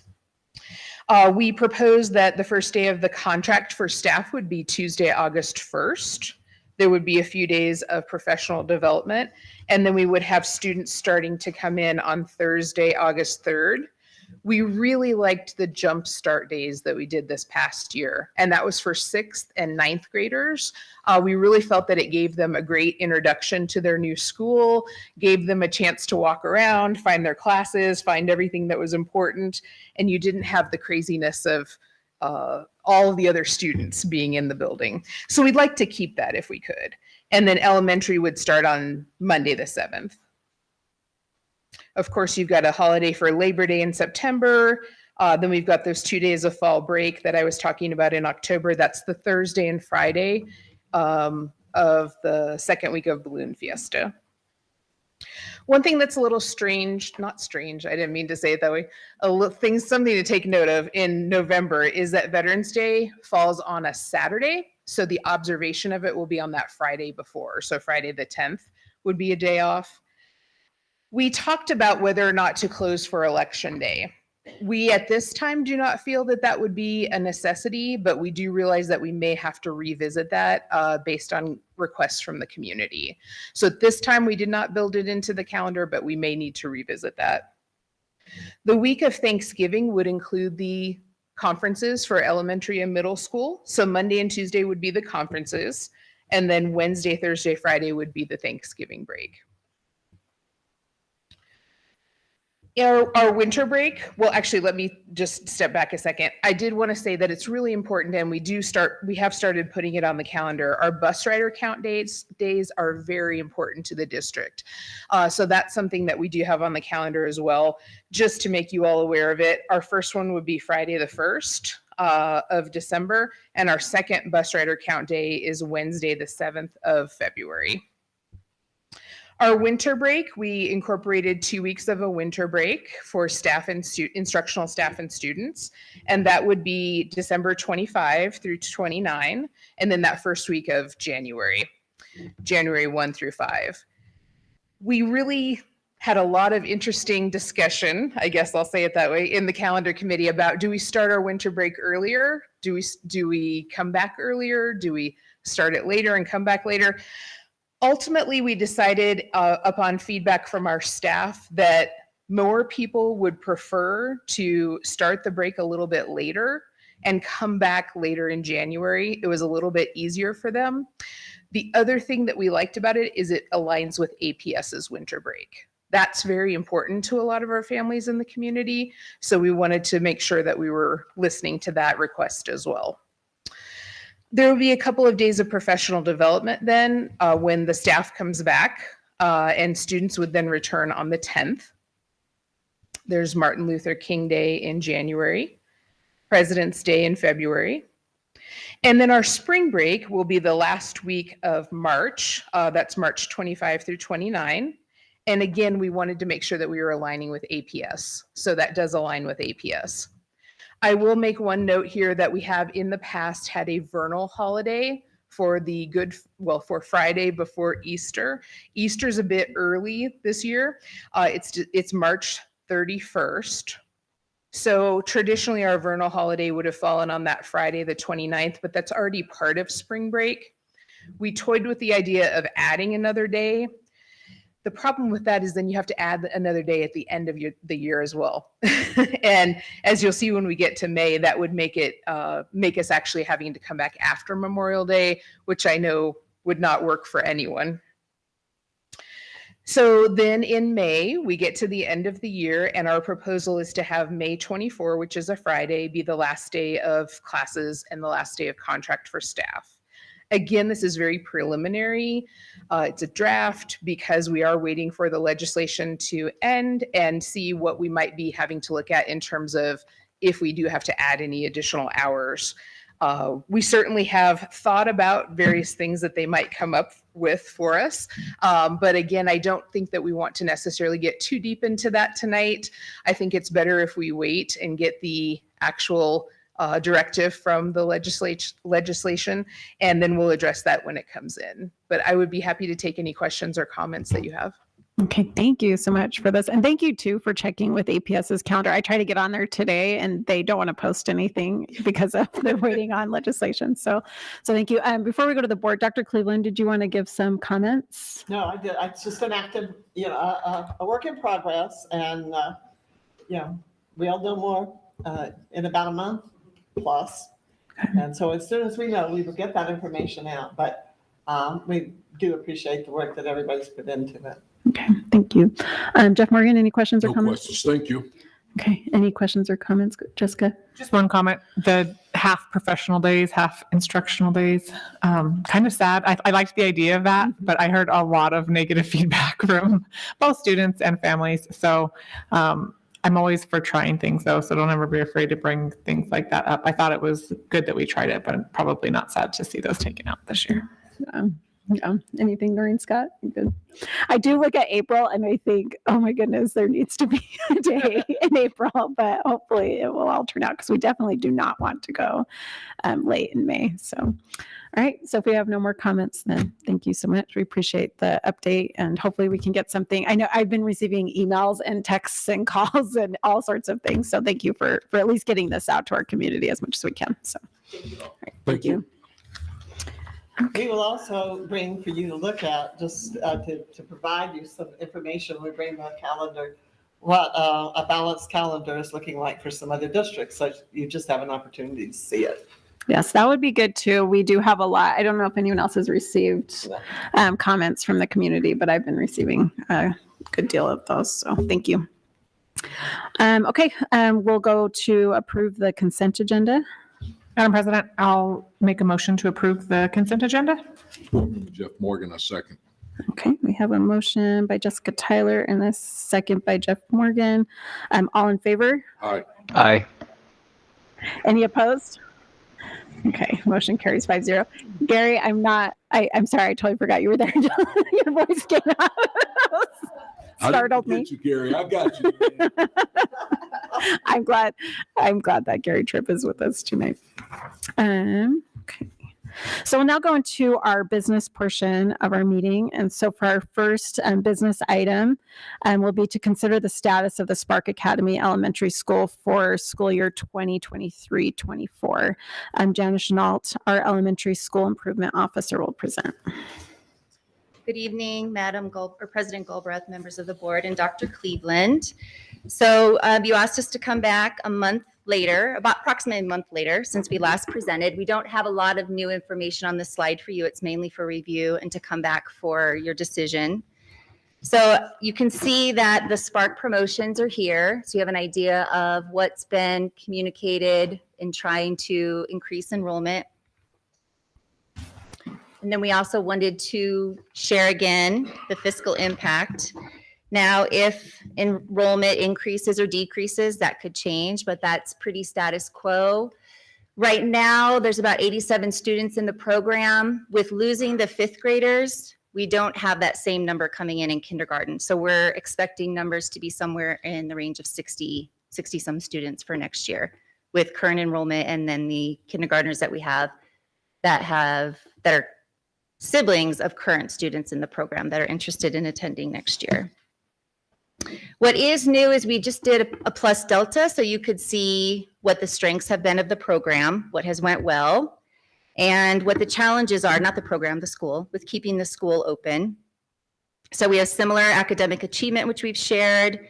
[SPEAKER 9] We proposed that the first day of the contract for staff would be Tuesday, August 1st. There would be a few days of professional development, and then we would have students starting to come in on Thursday, August 3rd. We really liked the jump start days that we did this past year, and that was for 6th and 9th graders. We really felt that it gave them a great introduction to their new school, gave them a chance to walk around, find their classes, find everything that was important, and you didn't have the craziness of all of the other students being in the building. So we'd like to keep that if we could. And then elementary would start on Monday the 7th. Of course, you've got a holiday for Labor Day in September. Then we've got those 2 days of fall break that I was talking about in October. That's the Thursday and Friday of the second week of Balloon Fiesta. One thing that's a little strange, not strange, I didn't mean to say it that way, something to take note of in November is that Veterans Day falls on a Saturday. So the observation of it will be on that Friday before. So Friday the 10th would be a day off. We talked about whether or not to close for Election Day. We at this time do not feel that that would be a necessity, but we do realize that we may have to revisit that based on requests from the community. So at this time, we did not build it into the calendar, but we may need to revisit that. The week of Thanksgiving would include the conferences for elementary and middle school. So Monday and Tuesday would be the conferences, and then Wednesday, Thursday, Friday would be the Thanksgiving break. Our winter break, well, actually, let me just step back a second. I did want to say that it's really important, and we have started putting it on the calendar. Our bus rider count days are very important to the district. So that's something that we do have on the calendar as well, just to make you all aware of it. Our first one would be Friday the 1st of December, and our second bus rider count day is Wednesday the 7th of February. Our winter break, we incorporated 2 weeks of a winter break for staff and instructional staff and students. And that would be December 25 through 29. And then that first week of January 1 through 5. We really had a lot of interesting discussion, I guess I'll say it that way, in the calendar committee about, do we start our winter break earlier? Do we come back earlier? Do we start it later and come back later? Ultimately, we decided upon feedback from our staff that more people would prefer to start the break a little bit later and come back later in January. It was a little bit easier for them. The other thing that we liked about it is it aligns with APS's winter break. That's very important to a lot of our families in the community. So we wanted to make sure that we were listening to that request as well. There will be a couple of days of professional development then when the staff comes back and students would then return on the 10th. There's Martin Luther King Day in January, President's Day in February. And then our spring break will be the last week of March. That's March 25 through 29. And again, we wanted to make sure that we were aligning with APS. So that does align with APS. I will make one note here that we have in the past had a vernal holiday for for Friday before Easter. Easter's a bit early this year. It's March 31st. So traditionally our vernal holiday would have fallen on that Friday, the 29th, but that's already part of spring break. We toyed with the idea of adding another day. The problem with that is then you have to add another day at the end of the year as well. And as you'll see when we get to May, that would make us actually having to come back after Memorial Day, which I know would not work for anyone. So then in May, we get to the end of the year, and our proposal is to have May 24, which is a Friday, be the last day of classes and the last day of contract for staff. Again, this is very preliminary. It's a draft because we are waiting for the legislation to end and see what we might be having to look at in terms of if we do have to add any additional hours. We certainly have thought about various things that they might come up with for us. But again, I don't think that we want to necessarily get too deep into that tonight. I think it's better if we wait and get the actual directive from the legislation, and then we'll address that when it comes in. But I would be happy to take any questions or comments that you have.
[SPEAKER 1] Okay, thank you so much for this. And thank you too for checking with APS's calendar. I try to get on there today and they don't want to post anything because of they're waiting on legislation. So thank you. Before we go to the board, Dr. Cleveland, did you want to give some comments?
[SPEAKER 6] No, I did. It's just an active, a work in progress, and we'll know more in about a month plus. And so as soon as we know, we will get that information out. But we do appreciate the work that everybody's put into it.
[SPEAKER 1] Okay, thank you. Jeff Morgan, any questions or
[SPEAKER 2] No
[SPEAKER 1] comments?
[SPEAKER 2] questions. Thank you.
[SPEAKER 1] Okay, any questions or comments, Jessica?
[SPEAKER 5] Just one comment, the half professional days, half instructional days, kind of sad. I liked the idea of that, but I heard a lot of negative feedback from both students and families. So I'm always for trying things though, so don't ever be afraid to bring things like that up. I thought it was good that we tried it, but probably not sad to see those taken out this year.
[SPEAKER 1] Yeah. Anything, Noreen Scott? Good. I do look at April and I think, oh my goodness, there needs to be a day in April, but hopefully it will all turn out because we definitely do not want to go late in May. So, all right. So if we have no more comments, then thank you so much. We appreciate the update and hopefully we can get something. I know I've been receiving emails and texts and calls and all sorts of things. So thank you for at least getting this out to our community as much as we can. So, all right, thank you.
[SPEAKER 6] We will also bring for you to look at, just to provide you some information. We bring the calendar, what a balanced calendar is looking like for some other districts. So you just have an opportunity to see it.
[SPEAKER 1] Yes, that would be good too. We do have a lot. I don't know if anyone else has received comments from the community, but I've been receiving a good deal of those. So thank you. Okay, we'll go to approve the consent agenda.
[SPEAKER 5] Madam President, I'll make a motion to approve the consent agenda.
[SPEAKER 2] Jeff Morgan, a second.
[SPEAKER 1] Okay, we have a motion by Jessica Tyler and a second by Jeff Morgan. All in favor?
[SPEAKER 2] Aye.
[SPEAKER 10] Aye.
[SPEAKER 1] Any opposed? Okay, motion carries 5-0. Gary, I'm sorry, I totally forgot you were there. Your voice came out. Startled me.
[SPEAKER 2] You, Gary. I got you.
[SPEAKER 1] I'm glad that Gary Tripp is with us tonight. Okay. So we'll now go into our business portion of our meeting. And so for our first business item will be to consider the status of the Spark Academy Elementary School for school year 2023-24. Janice Chenault, our elementary school improvement officer, will present.
[SPEAKER 11] Good evening, President Goldbreath, members of the board, and Dr. Cleveland. So you asked us to come back a month later, about approximately a month later, since we last presented. We don't have a lot of new information on this slide for you. It's mainly for review and to come back for your decision. So you can see that the Spark promotions are here. So you have an idea of what's been communicated in trying to increase enrollment. And then we also wanted to share again the fiscal impact. Now, if enrollment increases or decreases, that could change, but that's pretty status quo. Right now, there's about 87 students in the program. With losing the fifth graders, we don't have that same number coming in kindergarten. So we're expecting numbers to be somewhere in the range of 60 some students for next year with current enrollment, and then the kindergartners that we have that are siblings of current students in the program that are interested in attending next year. What is new is we just did a plus delta, so you could see what the strengths have been of the program, what has went well, and what the challenges are, not the program, the school, with keeping the school open. So we have similar academic achievement, which we've shared,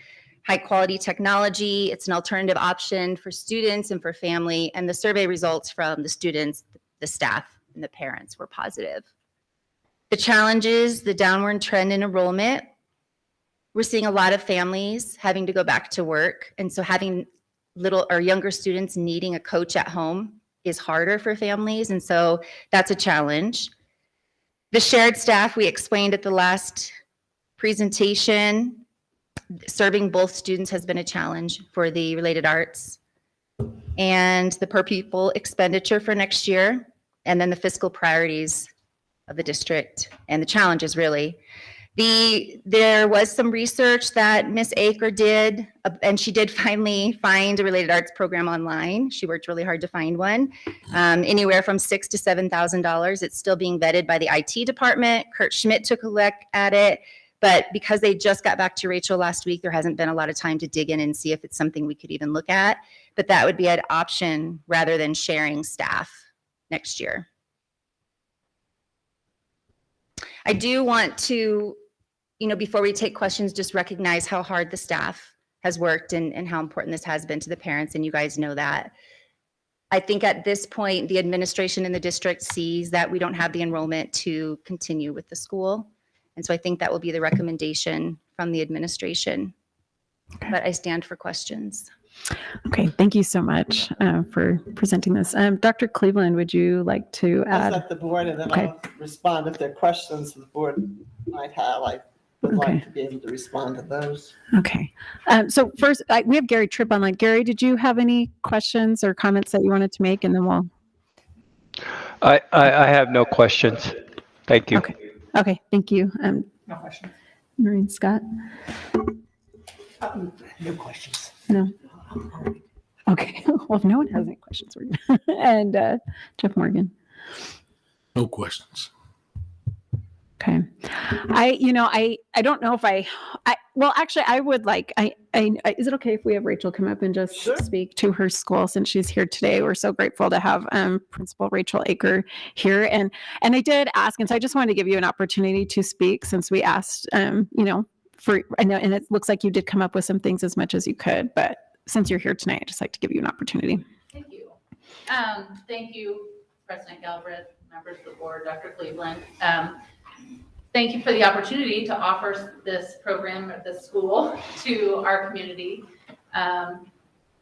[SPEAKER 11] high quality technology. It's an alternative option for students and for family, and the survey results from the students, the staff, and the parents were positive. The challenges, the downward trend in enrollment. We're seeing a lot of families having to go back to work. And so having little or younger students needing a coach at home is harder for families. And so that's a challenge. The shared staff, we explained at the last presentation, serving both students has been a challenge for the related arts. And the per pupil expenditure for next year, and then the fiscal priorities of the district and the challenges really. There was some research that Miss Aker did, and she did finally find a related arts program online. She worked really hard to find one, anywhere from $6,000 to $7,000. It's still being vetted by the IT department. Kurt Schmidt took a look at it, but because they just got back to Rachel last week, there hasn't been a lot of time to dig in and see if it's something we could even look at. But that would be an option rather than sharing staff next year. I do want to, before we take questions, just recognize how hard the staff has worked and how important this has been to the parents, and you guys know that. I think at this point, the administration in the district sees that we don't have the enrollment to continue with the school. And so I think that will be the recommendation from the administration.
[SPEAKER 1] Okay.
[SPEAKER 11] But I stand for questions.
[SPEAKER 1] Okay, thank you so much for presenting this. Dr. Cleveland, would you like to
[SPEAKER 6] I'll
[SPEAKER 1] add?
[SPEAKER 6] let the board and then
[SPEAKER 1] Okay.
[SPEAKER 6] I'll respond if there are questions the board might have. I would
[SPEAKER 1] Okay.
[SPEAKER 6] like to be able to respond to those.
[SPEAKER 1] Okay. So first, we have Gary Tripp online. Gary, did you have any questions or comments that you wanted to make? And then we'll.
[SPEAKER 10] I have no questions. Thank you.
[SPEAKER 1] Okay. Okay. Thank you.
[SPEAKER 5] No questions.
[SPEAKER 1] Noreen Scott.
[SPEAKER 3] No questions.
[SPEAKER 1] No. Okay. Well, if no one has any questions, we're good. And Jeff Morgan.
[SPEAKER 2] No questions.
[SPEAKER 1] Okay. I don't know if well, actually, I would like, is it okay if we have Rachel come up and just
[SPEAKER 6] Sure.
[SPEAKER 1] speak to her school since she's here today? We're so grateful to have Principal Rachel Aker here. And I did ask, and so I just wanted to give you an opportunity to speak since we asked, I know, and it looks like you did come up with some things as much as you could, but since you're here tonight, I'd just like to give you an opportunity.
[SPEAKER 12] Thank you. Thank you, President Galbraith, members of the board, Dr. Cleveland. Thank you for the opportunity to offer this program at the school to our community.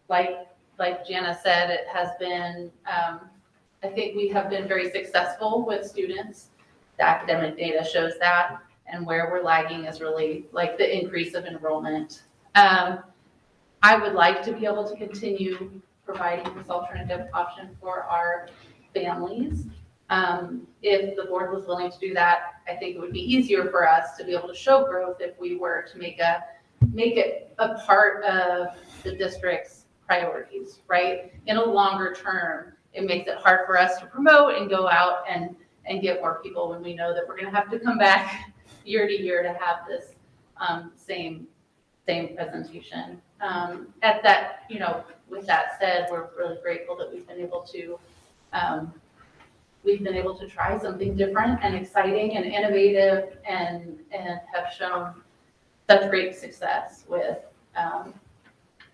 [SPEAKER 12] Like Jana said, it has been, I think we have been very successful with students. The academic data shows that, and where we're lagging is really like the increase of enrollment. I would like to be able to continue providing this alternative option for our families. If the board was willing to do that, I think it would be easier for us to be able to show growth if we were to make it a part of the district's priorities, right? In a longer term, it makes it hard for us to promote and go out and get more people when we know that we're going to have to come back year to year to have this same presentation. At that, with that said, we're really grateful that we've been able to try something different and exciting and innovative and have shown such great success with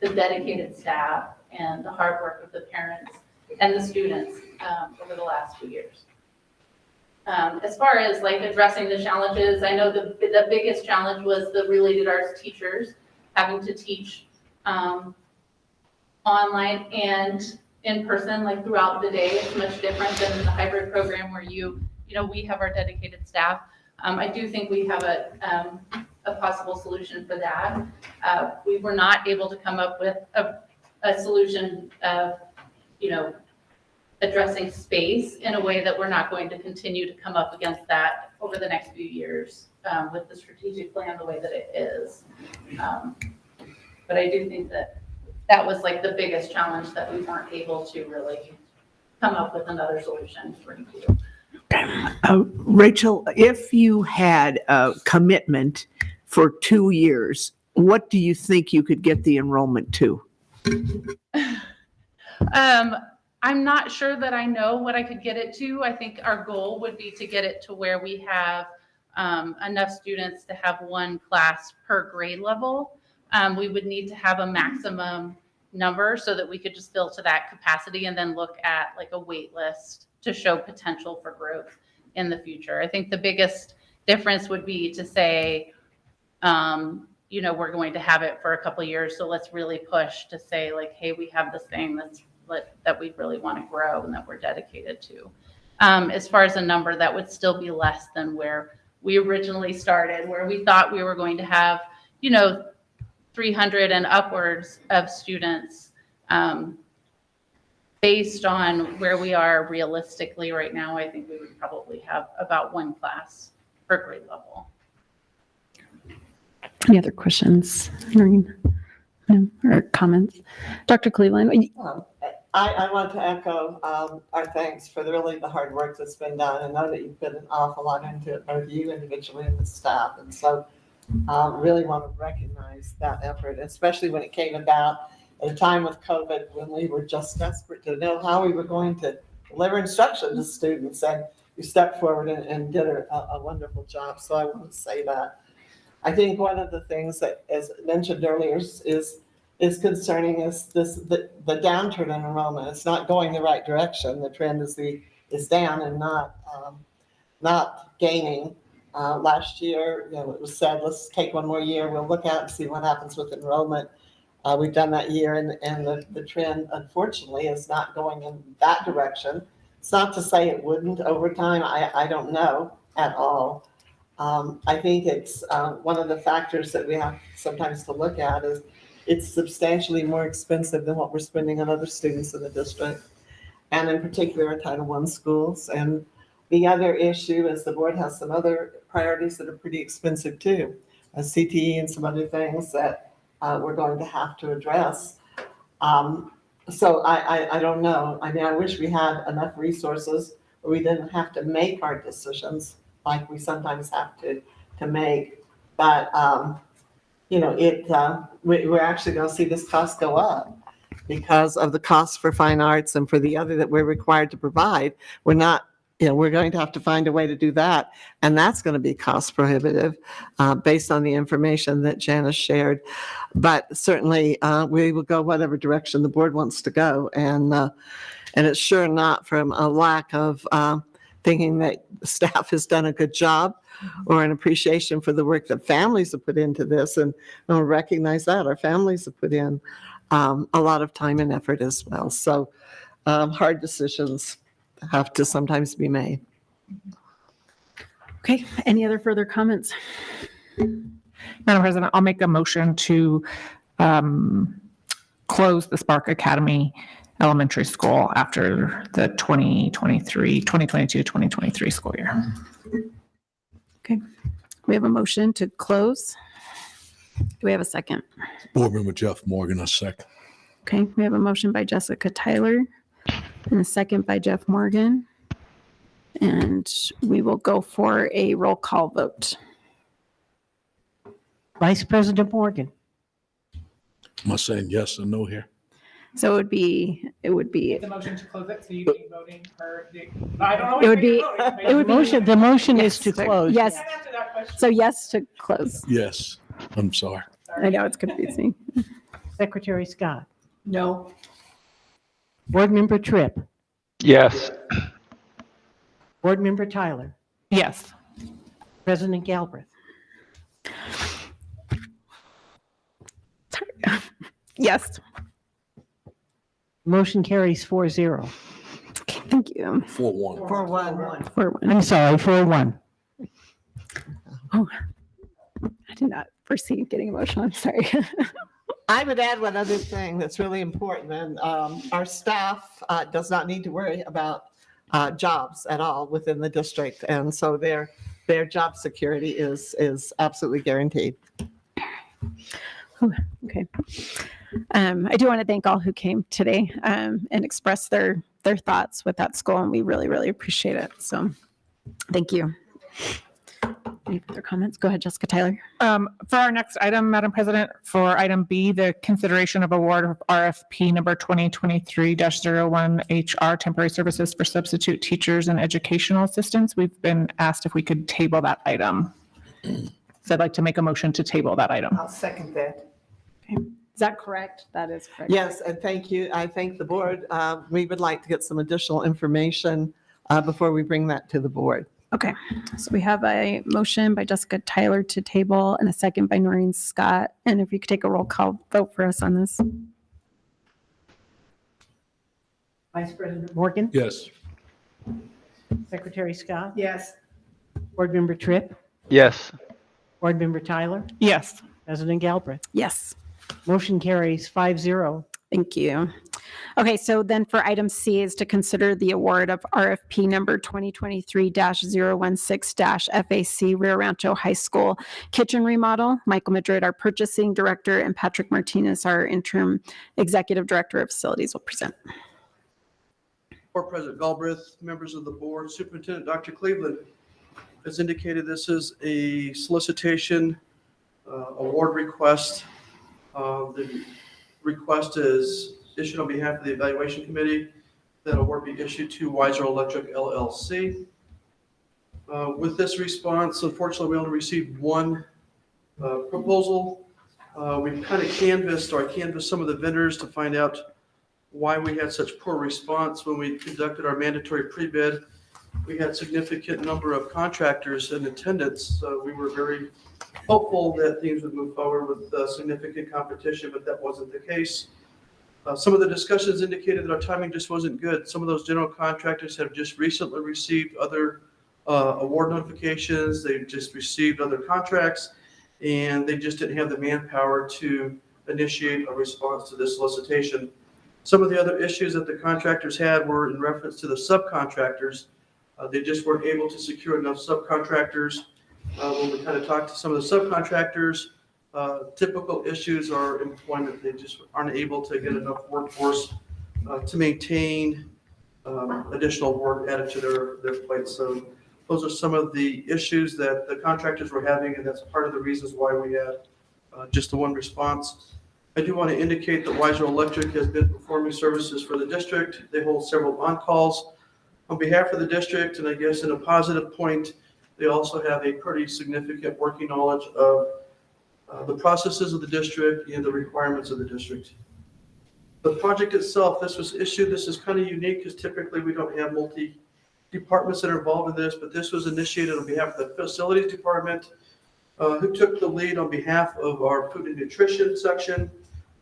[SPEAKER 12] the dedicated staff and the hard work of the parents and the students over the last few years. As far as like addressing the challenges, I know the biggest challenge was the related arts teachers having to teach online and in person, like throughout the day. It's much different than the hybrid program where we have our dedicated staff. I do think we have a possible solution for that. We were not able to come up with a solution of, addressing space in a way that we're not going to continue to come up against that over the next few years with the strategic plan the way that it is. But I do think that was like the biggest challenge that we weren't able to really come up with another solution for you.
[SPEAKER 3] Rachel, if you had a commitment for 2 years, what do you think you could get the enrollment to?
[SPEAKER 12] I'm not sure that I know what I could get it to. I think our goal would be to get it to where we have enough students to have one class per grade level. We would need to have a maximum number so that we could just fill to that capacity and then look at like a wait list to show potential for growth in the future. I think the biggest difference would be to say, we're going to have it for a couple of years, so let's really push to say like, hey, we have this thing that we really want to grow and that we're dedicated to. As far as a number, that would still be less than where we originally started, where we thought we were going to have, 300 and upwards of students based on where we are realistically right now. I think we would probably have about one class per grade level.
[SPEAKER 1] Any other questions, Noreen? No, or comments? Dr. Cleveland?
[SPEAKER 6] I want to echo our thanks for really the hard work that's been done. I know that you've put an awful lot into it, both you individually and the staff. And so really want to recognize that effort, especially when it came about at a time with COVID when we were just desperate to know how we were going to deliver instruction to students. And you stepped forward and did a wonderful job. So I want to say that. I think one of the things that, as mentioned earlier, is concerning is the downturn in enrollment. It's not going the right direction. The trend is down and not gaining. Last year, it was said, let's take one more year. We'll look at it and see what happens with enrollment. We've done that year, and the trend, unfortunately, is not going in that direction. It's not to say it wouldn't over time. I don't know at all. I think it's one of the factors that we have sometimes to look at is it's substantially more expensive than what we're spending on other students in the district, and in particular our Title I schools. And the other issue is the board has some other priorities that are pretty expensive too, CTE and some other things that we're going to have to address. So I don't know. I mean, I wish we had enough resources where we didn't have to make hard decisions like we sometimes have to make. But, we're actually going to see this cost go up because of the cost for fine arts and for the other that we're required to provide. We're not, we're going to have to find a way to do that. And that's going to be cost prohibitive based on the information that Janice shared. But certainly we will go whatever direction the board wants to go. And it's sure not from a lack of thinking that staff has done a good job or an appreciation for the work that families have put into this. And we'll recognize that our families have put in a lot of time and effort as well. So hard decisions have to sometimes be made.
[SPEAKER 1] Okay, any other further comments?
[SPEAKER 5] Madam President, I'll make a motion to close the Spark Academy Elementary School after the 2022-2023 school year.
[SPEAKER 1] Okay, we have a motion to close. Do we have a second?
[SPEAKER 2] Board Member Jeff Morgan, a second.
[SPEAKER 1] Okay, we have a motion by Jessica Tyler and a second by Jeff Morgan. And we will go for a roll call vote.
[SPEAKER 13] Vice President Morgan.
[SPEAKER 2] Am I saying yes or no here?
[SPEAKER 1] So it would be,
[SPEAKER 5] The motion to close it, so you keep voting for the, I don't know.
[SPEAKER 1] it would be,
[SPEAKER 13] The motion is to
[SPEAKER 1] sorry.
[SPEAKER 13] close.
[SPEAKER 1] Yes, so yes to close.
[SPEAKER 2] Yes. I'm sorry.
[SPEAKER 1] I know it's confusing.
[SPEAKER 13] Secretary Scott.
[SPEAKER 3] No.
[SPEAKER 13] Board Member Tripp.
[SPEAKER 10] Yes.
[SPEAKER 13] Board Member Tyler.
[SPEAKER 5] Yes.
[SPEAKER 13] President Galbraith.
[SPEAKER 1] Yes.
[SPEAKER 13] Motion carries 4-0.
[SPEAKER 1] Okay, thank you.
[SPEAKER 2] 4-1.
[SPEAKER 6] 4-1.
[SPEAKER 1] 4-1.
[SPEAKER 13] I'm sorry, 4-1.
[SPEAKER 1] Oh, I did not foresee getting emotional. I'm sorry.
[SPEAKER 6] I would add one other thing that's really important. And our staff does not need to worry about jobs at all within the district. And so their job security is absolutely guaranteed.
[SPEAKER 1] Okay. I do want to thank all who came today and expressed their thoughts with that school, and we really, really appreciate it. So thank you. Any further comments? Go ahead, Jessica Tyler.
[SPEAKER 5] For our next item, Madam President, for item B, the consideration of award of RFP number 2023-01 HR temporary services for substitute teachers and educational assistants. We've been asked if we could table that item. So I'd like to make a motion to table that item.
[SPEAKER 3] I'll second that.
[SPEAKER 1] Is that correct? That is correct.
[SPEAKER 6] Yes, and thank you. I thank the board. We would like to get some additional information before we bring that to the board.
[SPEAKER 1] Okay. So we have a motion by Jessica Tyler to table and a second by Noreen Scott. And if you could take a roll call vote for us on this.
[SPEAKER 13] Vice President Morgan.
[SPEAKER 2] Yes.
[SPEAKER 13] Secretary Scott.
[SPEAKER 3] Yes.
[SPEAKER 13] Board Member Tripp.
[SPEAKER 10] Yes.
[SPEAKER 13] Board Member Tyler.
[SPEAKER 5] Yes.
[SPEAKER 13] President Galbraith.
[SPEAKER 1] Yes.
[SPEAKER 13] Motion carries 5-0.
[SPEAKER 1] Thank you. Okay, so then for item C is to consider the award of RFP number 2023-016-FAC Rio Rancho High School kitchen remodel. Michael Madrid, our purchasing director, and Patrick Martinez, our interim executive director of facilities, will present.
[SPEAKER 14] Board President Galbraith, members of the board, Superintendent Dr. Cleveland. As indicated, this is a solicitation award request. The request is issued on behalf of the evaluation committee. That award be issued to Weiser Electric LLC. With this response, unfortunately, we only received one proposal. We kind of canvassed some of the vendors to find out why we had such poor response when we conducted our mandatory pre-bid. We had significant number of contractors in attendance, so we were very hopeful that things would move forward with significant competition, but that wasn't the case. Some of the discussions indicated that our timing just wasn't good. Some of those general contractors have just recently received other award notifications. They've just received other contracts, and they just didn't have the manpower to initiate a response to this solicitation. Some of the other issues that the contractors had were in reference to the subcontractors. They just weren't able to secure enough subcontractors. When we kind of talked to some of the subcontractors, typical issues are employment. They just aren't able to get enough workforce to maintain additional work added to their plate. So those are some of the issues that the contractors were having, and that's part of the reasons why we had just the one response. I do want to indicate that Weiser Electric has been performing services for the district. They hold several on-calls on behalf of the district, and I guess in a positive point, they also have a pretty significant working knowledge of the processes of the district and the requirements of the district. The project itself, this is kind of unique because typically we don't have multi-departments that are involved in this, but this was initiated on behalf of the facilities department, who took the lead on behalf of our food and nutrition section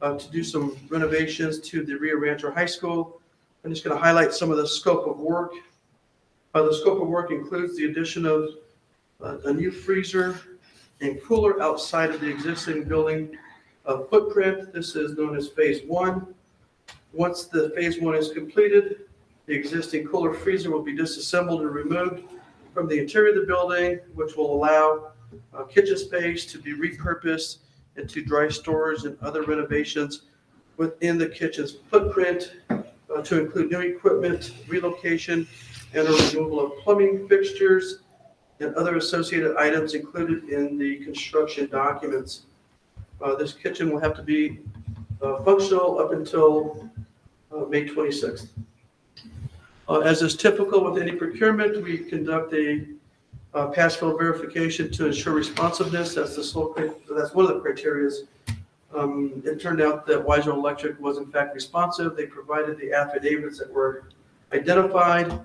[SPEAKER 14] to do some renovations to the Rio Rancho High School. I'm just going to highlight some of the scope of work. The scope of work includes the addition of a new freezer and cooler outside of the existing building footprint. This is known as phase one. Once the phase one is completed, the existing cooler freezer will be disassembled and removed from the interior of the building, which will allow kitchen space to be repurposed into dry storage and other renovations within the kitchen's footprint to include new equipment, relocation, and a removal of plumbing fixtures and other associated items included in the construction documents. This kitchen will have to be functional up until May 26th. As is typical with any procurement, we conduct a pass-fail verification to ensure responsiveness. That's one of the criteria. It turned out that Weiser Electric was in fact responsive. They provided the affidavits that were identified.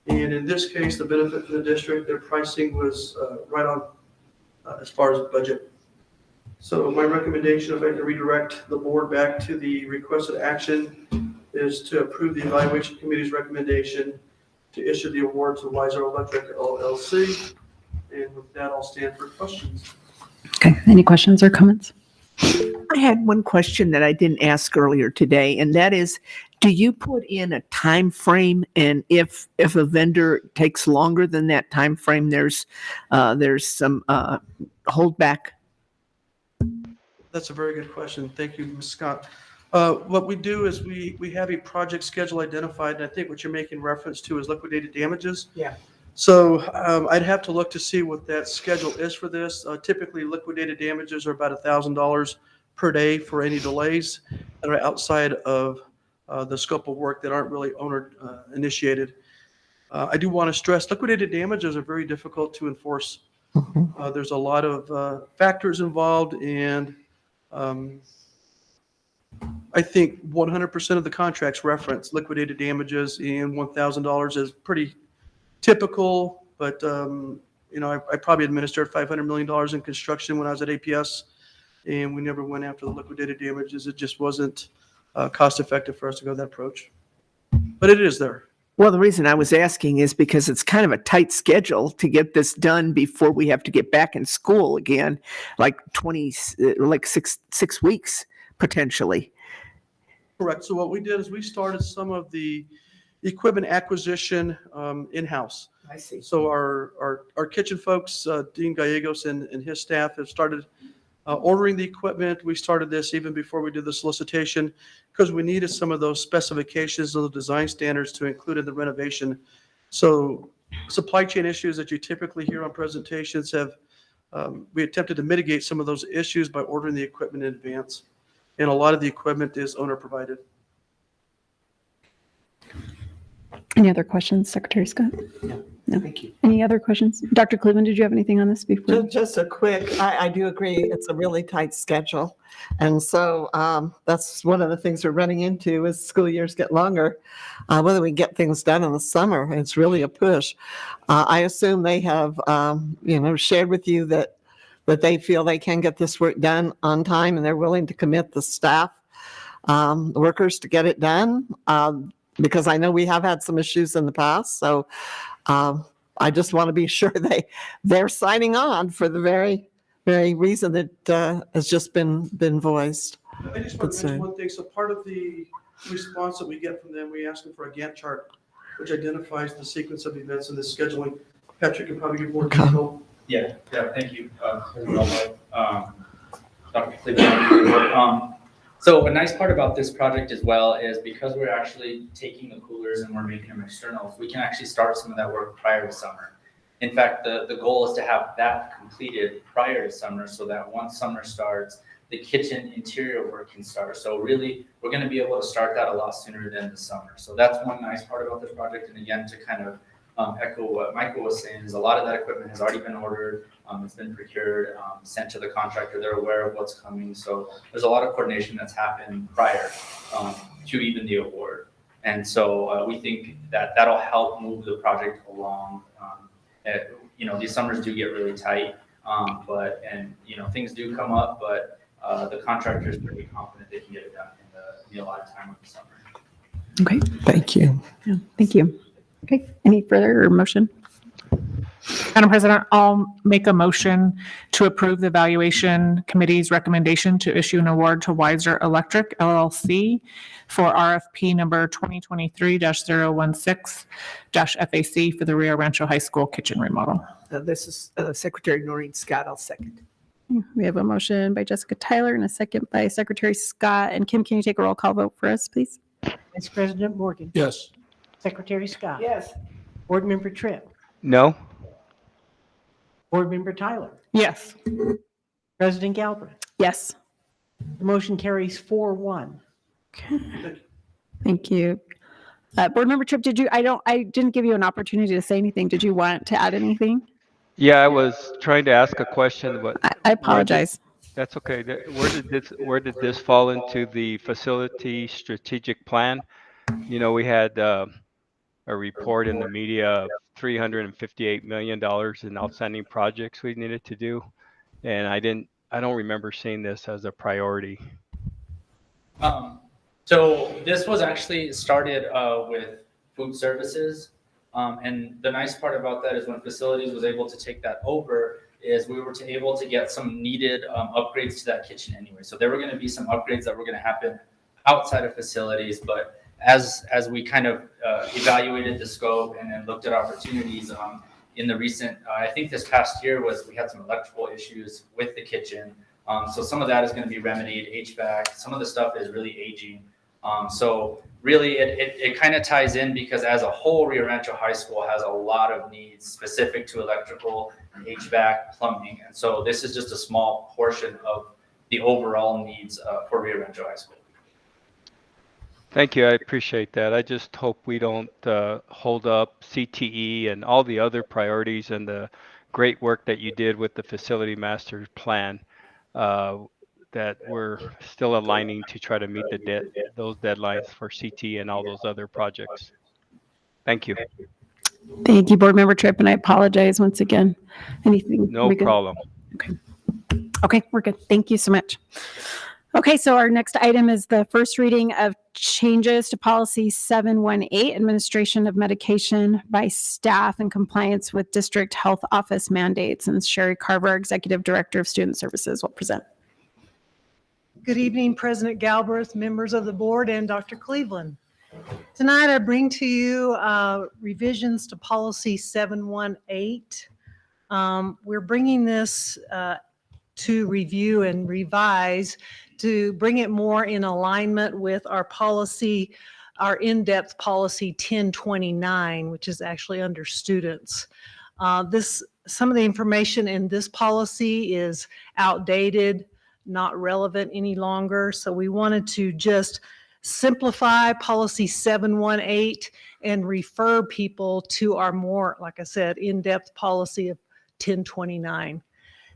[SPEAKER 14] And in this case, the benefit for the district, their pricing was right on as far as budget. So my recommendation, if I can redirect the board back to the requested action, is to approve the evaluation committee's recommendation to issue the award to Weiser Electric LLC. And with that, I'll stand for questions.
[SPEAKER 1] Okay, any questions or comments?
[SPEAKER 3] I had one question that I didn't ask earlier today, and that is, do you put in a time frame? And if a vendor takes longer than that time frame, there's some holdback?
[SPEAKER 14] That's a very good question. Thank you, Ms. Scott. What we do is we have a project schedule identified, and I think what you're making reference to is liquidated damages.
[SPEAKER 3] Yeah.
[SPEAKER 14] So I'd have to look to see what that schedule is for this. Typically, liquidated damages are about $1,000 per day for any delays that are outside of the scope of work that aren't really owner initiated. I do want to stress liquidated damages are very difficult to enforce. There's a lot of factors involved, and I think 100% of the contracts reference liquidated damages, and $1,000 is pretty typical. But I probably administered $500 million in construction when I was at APS, and we never went after the liquidated damages. It just wasn't cost effective for us to go that approach. But it is there.
[SPEAKER 3] Well, the reason I was asking is because it's kind of a tight schedule to get this done before we have to get back in school again, like 6 weeks potentially.
[SPEAKER 14] Correct. So what we did is we started some of the equipment acquisition in-house.
[SPEAKER 3] I see.
[SPEAKER 14] So our kitchen folks, Dean Gallegos and his staff have started ordering the equipment. We started this even before we did the solicitation because we needed some of those specifications, those design standards to include in the renovation. So supply chain issues that you typically hear on presentations have, we attempted to mitigate some of those issues by ordering the equipment in advance. And a lot of the equipment is owner provided.
[SPEAKER 1] Any other questions, Secretary Scott? No.
[SPEAKER 3] Thank you.
[SPEAKER 1] Any other questions? Dr. Cleveland, did you have anything on this before?
[SPEAKER 6] Just a quick, I do agree, it's a really tight schedule. And so that's one of the things we're running into as school years get longer. Whether we get things done in the summer, it's really a push. I assume they have, shared with you that they feel they can get this work done on time and they're willing to commit the staff, workers to get it done. Because I know we have had some issues in the past. So I just want to be sure they're signing on for the very, very reason that has just been voiced.
[SPEAKER 14] I just want to mention one thing. So part of the response that we get from them, we ask them for a Gantt chart, which identifies the sequence of events and the scheduling. Patrick can probably give more detail.
[SPEAKER 15] Yeah, thank you, Dr. Cleveland. So a nice part about this project as well is because we're actually taking the coolers and we're making them externals, we can actually start some of that work prior to summer. In fact, the goal is to have that completed prior to summer so that once summer starts, the kitchen interior work can start. So really, we're going to be able to start that a lot sooner than the summer. So that's one nice part about this project. And again, to kind of echo what Michael was saying, is a lot of that equipment has already been ordered. It's been procured, sent to the contractor. They're aware of what's coming. So there's a lot of coordination that's happened prior to even the award. And so we think that that'll help move the project along. These summers do get really tight, things do come up, but the contractor is pretty confident they can get it done in the allotted time of the summer.
[SPEAKER 1] Okay.
[SPEAKER 6] Thank you.
[SPEAKER 1] Yeah, thank you. Okay. Any further motion?
[SPEAKER 5] Madam President, I'll make a motion to approve the evaluation committee's recommendation to issue an award to Weiser Electric LLC for RFP number 2023-016-FAC for the Rio Rancho High School kitchen remodel.
[SPEAKER 3] This is Secretary Noreen Scott. I'll second.
[SPEAKER 1] We have a motion by Jessica Tyler and a second by Secretary Scott. And Kim, can you take a roll call vote for us, please?
[SPEAKER 13] Vice President Morgan.
[SPEAKER 2] Yes.
[SPEAKER 13] Secretary Scott.
[SPEAKER 3] Yes.
[SPEAKER 13] Board Member Tripp.
[SPEAKER 10] No?
[SPEAKER 13] Board Member Tyler.
[SPEAKER 5] Yes.
[SPEAKER 13] President Galbraith.
[SPEAKER 1] Yes.
[SPEAKER 13] The motion carries 4-1.
[SPEAKER 1] Okay. Thank you. Board Member Tripp, I didn't give you an opportunity to say anything. Did you want to add anything?
[SPEAKER 10] Yeah, I was trying to ask a question, but
[SPEAKER 1] I apologize.
[SPEAKER 10] that's okay. Where did this fall into the facility strategic plan? We had a report in the media of $358 million in outstanding projects we needed to do. And I don't remember seeing this as a priority.
[SPEAKER 15] So this was actually started with food services. And the nice part about that is when facilities was able to take that over is we were able to get some needed upgrades to that kitchen anyway. So there were going to be some upgrades that were going to happen outside of facilities, but as we kind of evaluated the scope and then looked at opportunities in the recent, I think this past year we had some electrical issues with the kitchen. So some of that is going to be remedied, HVAC. Some of the stuff is really aging. So really it kind of ties in because as a whole, Rio Rancho High School has a lot of needs specific to electrical, HVAC, plumbing. And so this is just a small portion of the overall needs for Rio Rancho High School.
[SPEAKER 10] Thank you. I appreciate that. I just hope we don't hold up CTE and all the other priorities and the great work that you did with the facility master plan, that we're still aligning to try to meet those deadlines for CTE and all those other projects. Thank you.
[SPEAKER 1] Thank you, Board Member Tripp, and I apologize once again. Anything?
[SPEAKER 10] No problem.
[SPEAKER 1] Okay, we're good. Thank you so much. Okay, so our next item is the first reading of changes to policy 718, administration of medication by staff in compliance with district health office mandates. And Sherry Carver, Executive Director of Student Services, will present.
[SPEAKER 16] Good evening, President Galbraith, members of the board, and Dr. Cleveland. Tonight, I bring to you revisions to policy 718. We're bringing this to review and revise to bring it more in alignment with our policy, our in-depth policy 1029, which is actually under students. Some of the information in this policy is outdated, not relevant any longer. So we wanted to just simplify policy 718 and refer people to our more, like I said, in-depth policy of 1029.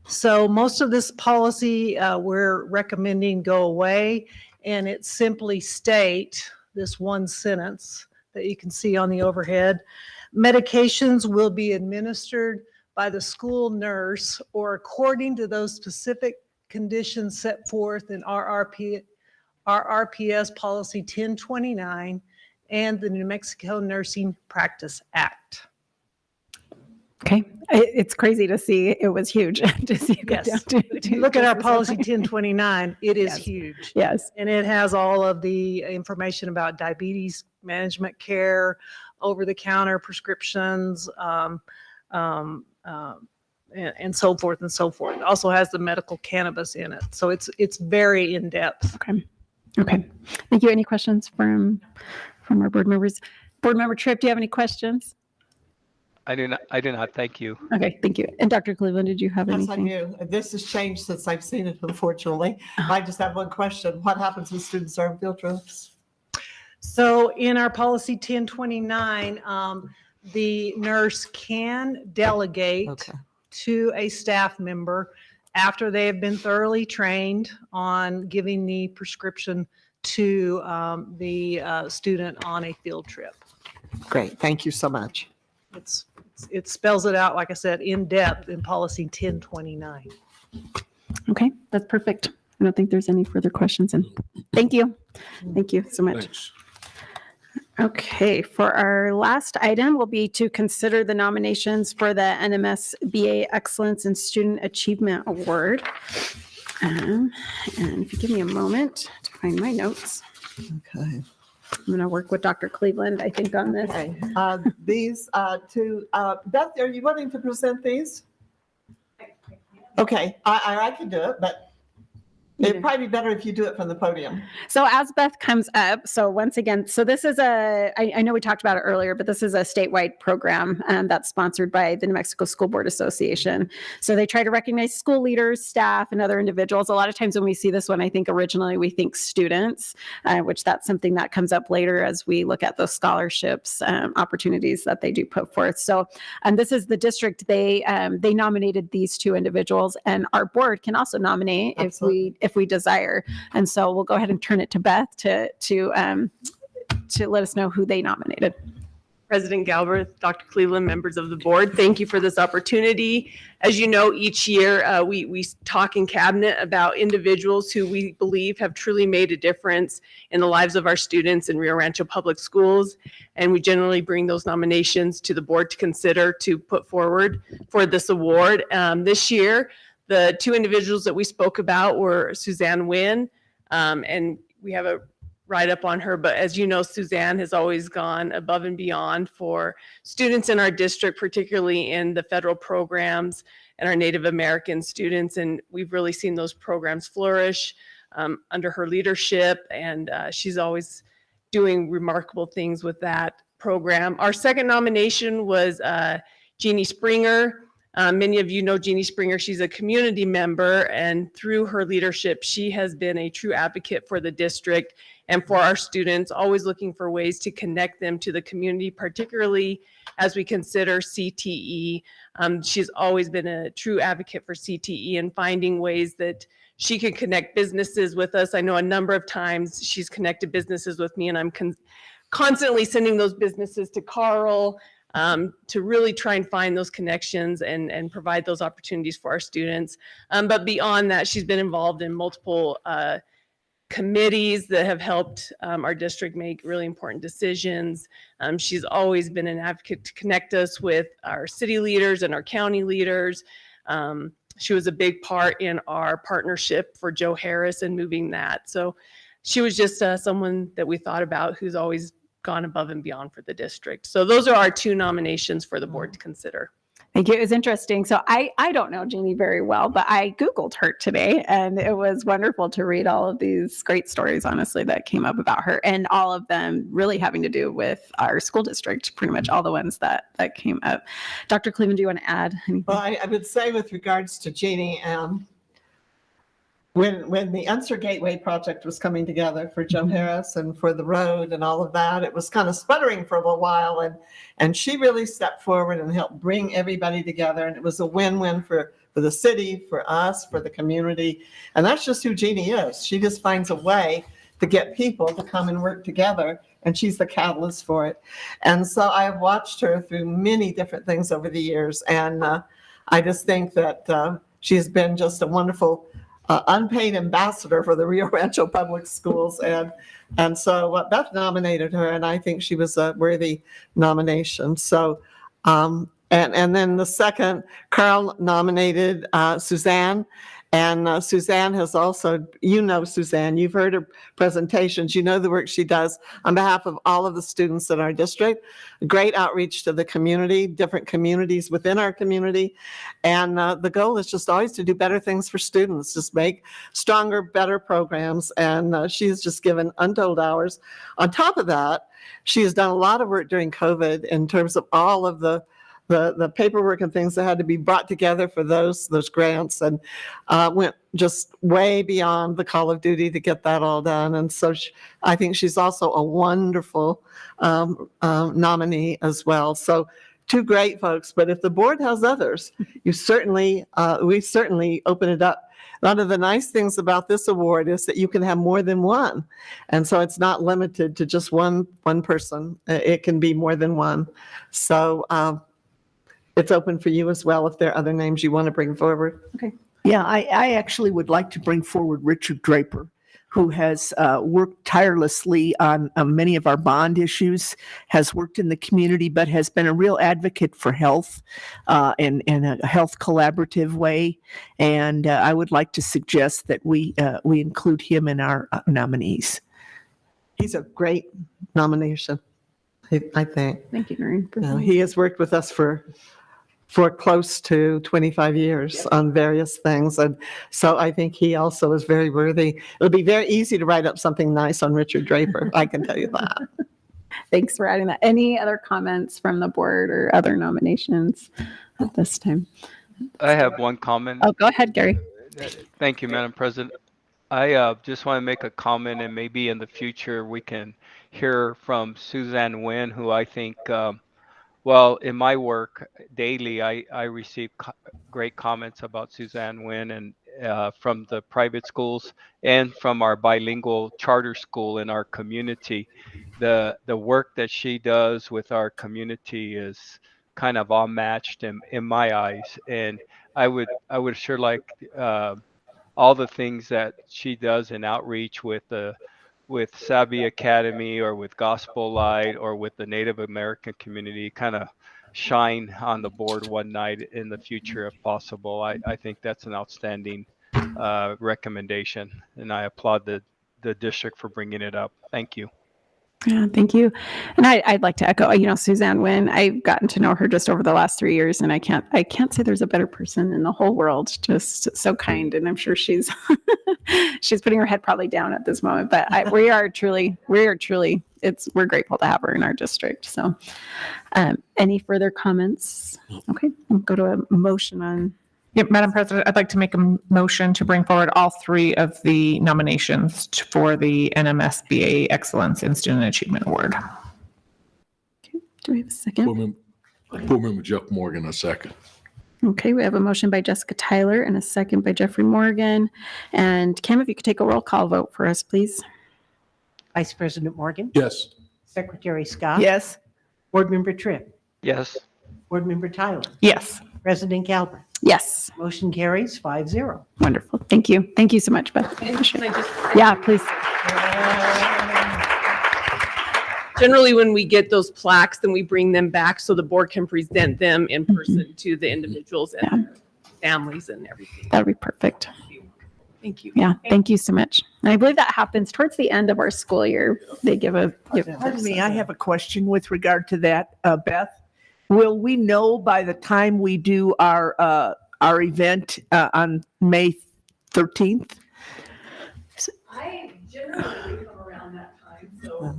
[SPEAKER 16] So most of this policy we're recommending go away, and it simply state this one sentence that you can see on the overhead. Medications will be administered by the school nurse or according to those specific conditions set forth in RRPS policy 1029 and the New Mexico Nursing Practice Act.
[SPEAKER 1] Okay. It's crazy to see. It was huge to see. It go
[SPEAKER 16] Yes.
[SPEAKER 1] down
[SPEAKER 16] If you look at our
[SPEAKER 1] just
[SPEAKER 16] policy
[SPEAKER 1] something.
[SPEAKER 16] 1029, it is
[SPEAKER 1] Yes.
[SPEAKER 16] huge.
[SPEAKER 1] Yes.
[SPEAKER 16] And it has all of the information about diabetes management care, over-the-counter prescriptions, and so forth and so forth. It also has the medical cannabis in it. So it's very in-depth.
[SPEAKER 1] Okay. Okay. Thank you. Any questions from our board members? Board member Tripp, do you have any questions?
[SPEAKER 10] I do not. Thank you.
[SPEAKER 1] Okay. Thank you. And Dr. Cleveland, did you have
[SPEAKER 6] Yes, I
[SPEAKER 1] anything?
[SPEAKER 6] do. This has changed since I've seen it, unfortunately. I just have one question. What happens when students are on field trips?
[SPEAKER 16] So in our policy 1029, the nurse can delegate
[SPEAKER 6] Okay.
[SPEAKER 16] to a staff member after they have been thoroughly trained on giving the prescription to the student on a field trip.
[SPEAKER 6] Great. Thank you so much.
[SPEAKER 16] It spells it out, like I said, in depth in policy 1029.
[SPEAKER 1] Okay. That's perfect. I don't think there's any further questions. And thank you. Thank you so much.
[SPEAKER 2] Thanks.
[SPEAKER 1] Okay, for our last item will be to consider the nominations for the NMS BA Excellence in Student Achievement Award. And if you give me a moment to find my notes,
[SPEAKER 6] Okay.
[SPEAKER 1] I'm going to work with Dr. Cleveland, I think, on this.
[SPEAKER 6] Okay. These two, Beth, are you wanting to present these? Okay, I can do it, but it'd probably be better if you do it from the podium.
[SPEAKER 1] So as Beth comes up, so once again, so this is I know we talked about it earlier, but this is a statewide program that's sponsored by the New Mexico School Board Association. So they try to recognize school leaders, staff, and other individuals. A lot of times when we see this one, I think originally we think students, which that's something that comes up later as we look at those scholarships opportunities that they do put forth. So this is the district, they nominated these two individuals, and our board can also nominate if we desire. And so we'll go ahead and turn it to Beth to let us know who they nominated.
[SPEAKER 17] President Galbraith, Dr. Cleveland, members of the board, thank you for this opportunity. As you know, each year we talk in cabinet about individuals who we believe have truly made a difference in the lives of our students in Rio Rancho Public Schools. And we generally bring those nominations to the board to consider to put forward for this award. This year, the two individuals that we spoke about were Suzanne Wynn, and we have a write-up on her, but as you know, Suzanne has always gone above and beyond for students in our district, particularly in the federal programs and our Native American students, and we've really seen those programs flourish under her leadership, and she's always doing remarkable things with that program. Our second nomination was Jeannie Springer. Many of you know Jeannie Springer. She's a community member, and through her leadership, she has been a true advocate for the district and for our students, always looking for ways to connect them to the community, particularly as we consider CTE. She's always been a true advocate for CTE and finding ways that she can connect businesses with us. I know a number of times she's connected businesses with me, and I'm constantly sending those businesses to Carl, to really try and find those connections and provide those opportunities for our students. But beyond that, she's been involved in multiple committees that have helped our district make really important decisions. She's always been an advocate to connect us with our city leaders and our county leaders. She was a big part in our partnership for Joe Harris and moving that. So she was just someone that we thought about who's always gone above and beyond for the district. So those are our two nominations for the board to consider.
[SPEAKER 1] Thank you. It was interesting. So I don't know Jeannie very well, but I Googled her today, and it was wonderful to read all of these great stories, honestly, that came up about her, and all of them really having to do with our school district, pretty much all the ones that came up. Dr. Cleveland, do you want to add anything?
[SPEAKER 6] Well, I would say with regards to Jeannie, when the Unser Gateway project was coming together for Joe Harris and for the road and all of that, it was kind of sputtering for a little while, and she really stepped forward and helped bring everybody together, and it was a win-win for the city, for us, for the community, and that's just who Jeannie is. She just finds a way to get people to come and work together, and she's the catalyst for it. And so I have watched her through many different things over the years, and I just think that she has been just a wonderful unpaid ambassador for the Rio Rancho Public Schools. And so Beth nominated her, and I think she was a worthy nomination. So, and then the second, Carl nominated Suzanne. And Suzanne has also, Suzanne, you've heard her presentations, you know the work she does on behalf of all of the students in our district. Great outreach to the community, different communities within our community. And the goal is just always to do better things for students, just make stronger, better programs. And she's just given untold hours. On top of that, she has done a lot of work during COVID in terms of all of the paperwork and things that had to be brought together for those grants, and went just way beyond the call of duty to get that all done. And so I think she's also a wonderful nominee as well. So two great folks, but if the board has others, we certainly open it up. One of the nice things about this award is that you can have more than one. And so it's not limited to just one person. It can be more than one. So it's open for you as well if there are other names you want to bring forward.
[SPEAKER 1] Okay.
[SPEAKER 18] Yeah, I actually would like to bring forward Richard Draper, who has worked tirelessly on many of our bond issues, has worked in the community, but has been a real advocate for health in a health collaborative way. And I would like to suggest that we include him in our nominees.
[SPEAKER 6] He's a great nomination, I think.
[SPEAKER 1] Thank you, Noreen.
[SPEAKER 6] He has worked with us for close to 25 years on various things. And so I think he also is very worthy. It would be very easy to write up something nice on Richard Draper. I can tell you that.
[SPEAKER 1] Thanks for adding that. Any other comments from the board or other nominations at this time?
[SPEAKER 10] I have one comment.
[SPEAKER 1] Oh, go ahead, Gary.
[SPEAKER 10] Thank you, Madam President. I just want to make a comment, and maybe in the future we can hear from Suzanne Nguyen, who I think well, in my work daily, I receive great comments about Suzanne Nguyen, and from the private schools and from our bilingual charter school in our community. The work that she does with our community is kind of unmatched in my eyes. And I would sure like all the things that she does in outreach with Savvy Academy or with Gospel Light or with the Native American community kind of shine on the board one night in the future if possible. I think that's an outstanding recommendation, and I applaud the district for bringing it up. Thank you.
[SPEAKER 1] Yeah, thank you. And I'd like to echo, Suzanne Nguyen, I've gotten to know her just over the last 3 years, and I can't say there's a better person in the whole world, just so kind. And I'm sure she's putting her head probably down at this moment, but we're grateful to have her in our district. So any further comments? Okay, we'll go to a motion on.
[SPEAKER 5] Yep, Madam President, I'd like to make a motion to bring forward all three of the nominations for the NMSBA Excellence in Student Achievement Award.
[SPEAKER 1] Okay, do we have a second?
[SPEAKER 2] Board Member Jeff Morgan, a second.
[SPEAKER 1] Okay, we have a motion by Jessica Tyler and a second by Jeffrey Morgan. And Kim, if you could take a roll call vote for us, please.
[SPEAKER 13] Vice President Morgan?
[SPEAKER 2] Yes.
[SPEAKER 13] Secretary Scott?
[SPEAKER 18] Yes.
[SPEAKER 13] Board Member Tripp?
[SPEAKER 10] Yes.
[SPEAKER 13] Board Member Tyler?
[SPEAKER 5] Yes.
[SPEAKER 13] President Galbraith?
[SPEAKER 1] Yes.
[SPEAKER 13] Motion carries 5-0.
[SPEAKER 1] Wonderful. Thank you. Thank you so much, Beth. Yeah, please.
[SPEAKER 17] Generally, when we get those plaques, then we bring them back so the board can present them in person to the individuals.
[SPEAKER 1] Yeah.
[SPEAKER 17] families and everything.
[SPEAKER 1] That'll be perfect.
[SPEAKER 17] Thank you.
[SPEAKER 1] Yeah, thank you so much. And I believe that happens towards the end of our school year. They give
[SPEAKER 18] Pardon me, I have a question with regard to that, Beth. Will we know by the time we do our event on May 13th?
[SPEAKER 17] I generally come around that time,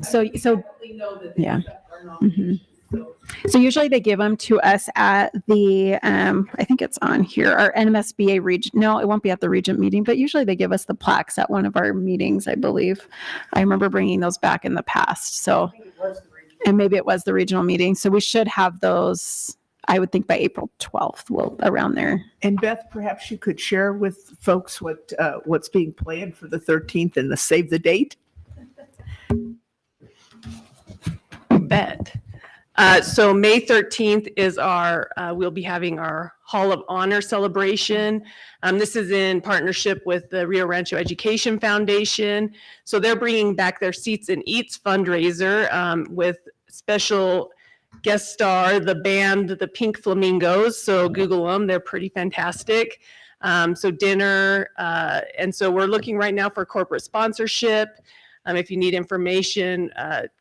[SPEAKER 17] so.
[SPEAKER 1] So
[SPEAKER 17] definitely know that they
[SPEAKER 1] yeah.
[SPEAKER 17] accept our nominations, so.
[SPEAKER 1] So usually they give them to us at the, I think it's on here, our NMSBA region. No, it won't be at the regent meeting, but usually they give us the plaques at one of our meetings, I believe. I remember bringing those back in the past. So, and maybe it was the regional meeting. So we should have those, I would think by April 12th, around there.
[SPEAKER 18] And Beth, perhaps you could share with folks what's being planned for the 13th and the save the date?
[SPEAKER 17] Bet. So May 13th is we'll be having our Hall of Honor celebration. This is in partnership with the Rio Rancho Education Foundation. So they're bringing back their Seats and Eats fundraiser with special guest star, the band, the Pink Flamingos. So Google them, they're pretty fantastic. So dinner, and so we're looking right now for corporate sponsorship. If you need information,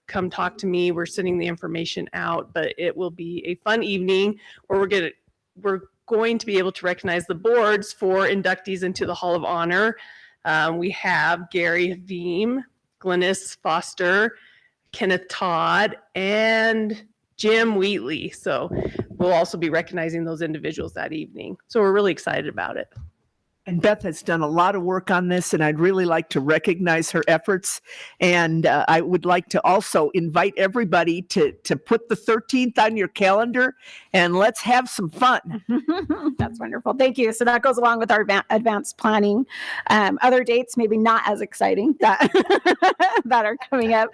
[SPEAKER 17] come talk to me. We're sending the information out, but it will be a fun evening where we're going to be able to recognize the boards for inductees into the Hall of Honor. We have Gary Veem, Glennis Foster, Kenneth Todd, and Jim Wheatley. So we'll also be recognizing those individuals that evening. So we're really excited about it.
[SPEAKER 18] And Beth has done a lot of work on this, and I'd really like to recognize her efforts. And I would like to also invite everybody to put the 13th on your calendar, and let's have some fun.
[SPEAKER 1] That's wonderful. Thank you. So that goes along with our advanced planning. Other dates, maybe not as exciting, that are coming up.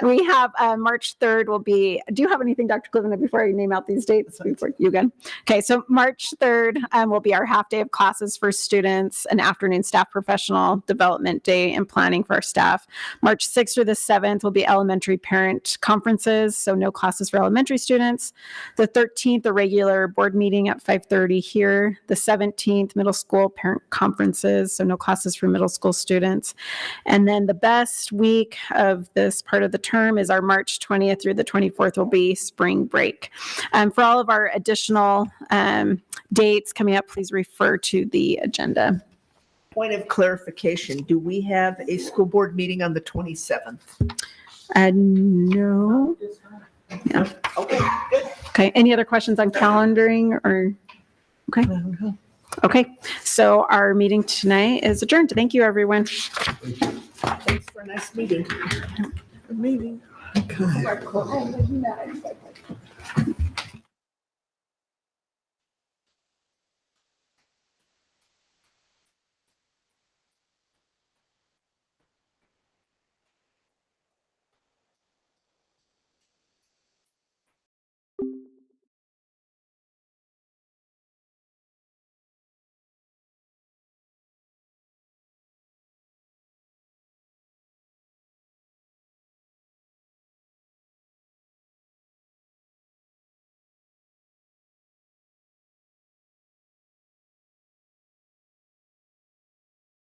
[SPEAKER 1] We have March 3rd will be, do you have anything, Dr. Cleveland, before I name out these dates? Before you good? Okay, so March 3rd will be our half day of classes for students, an afternoon staff professional development day and planning for our staff. March 6th through the 7th will be elementary parent conferences, so no classes for elementary students. The 13th, a regular board meeting at 5:30 here. The 17th, middle school parent conferences, so no classes for middle school students. And then the best week of this part of the term is our March 20th through the 24th will be spring break. For all of our additional dates coming up, please refer to the agenda.
[SPEAKER 18] Point of clarification, do we have a school board meeting on the 27th?
[SPEAKER 1] No. Yeah.
[SPEAKER 18] Okay, good.
[SPEAKER 1] Okay, any other questions on calendaring or? Okay. Okay, so our meeting tonight is adjourned. Thank you, everyone.
[SPEAKER 18] Thanks for a nice meeting.
[SPEAKER 6] Meeting. Okay.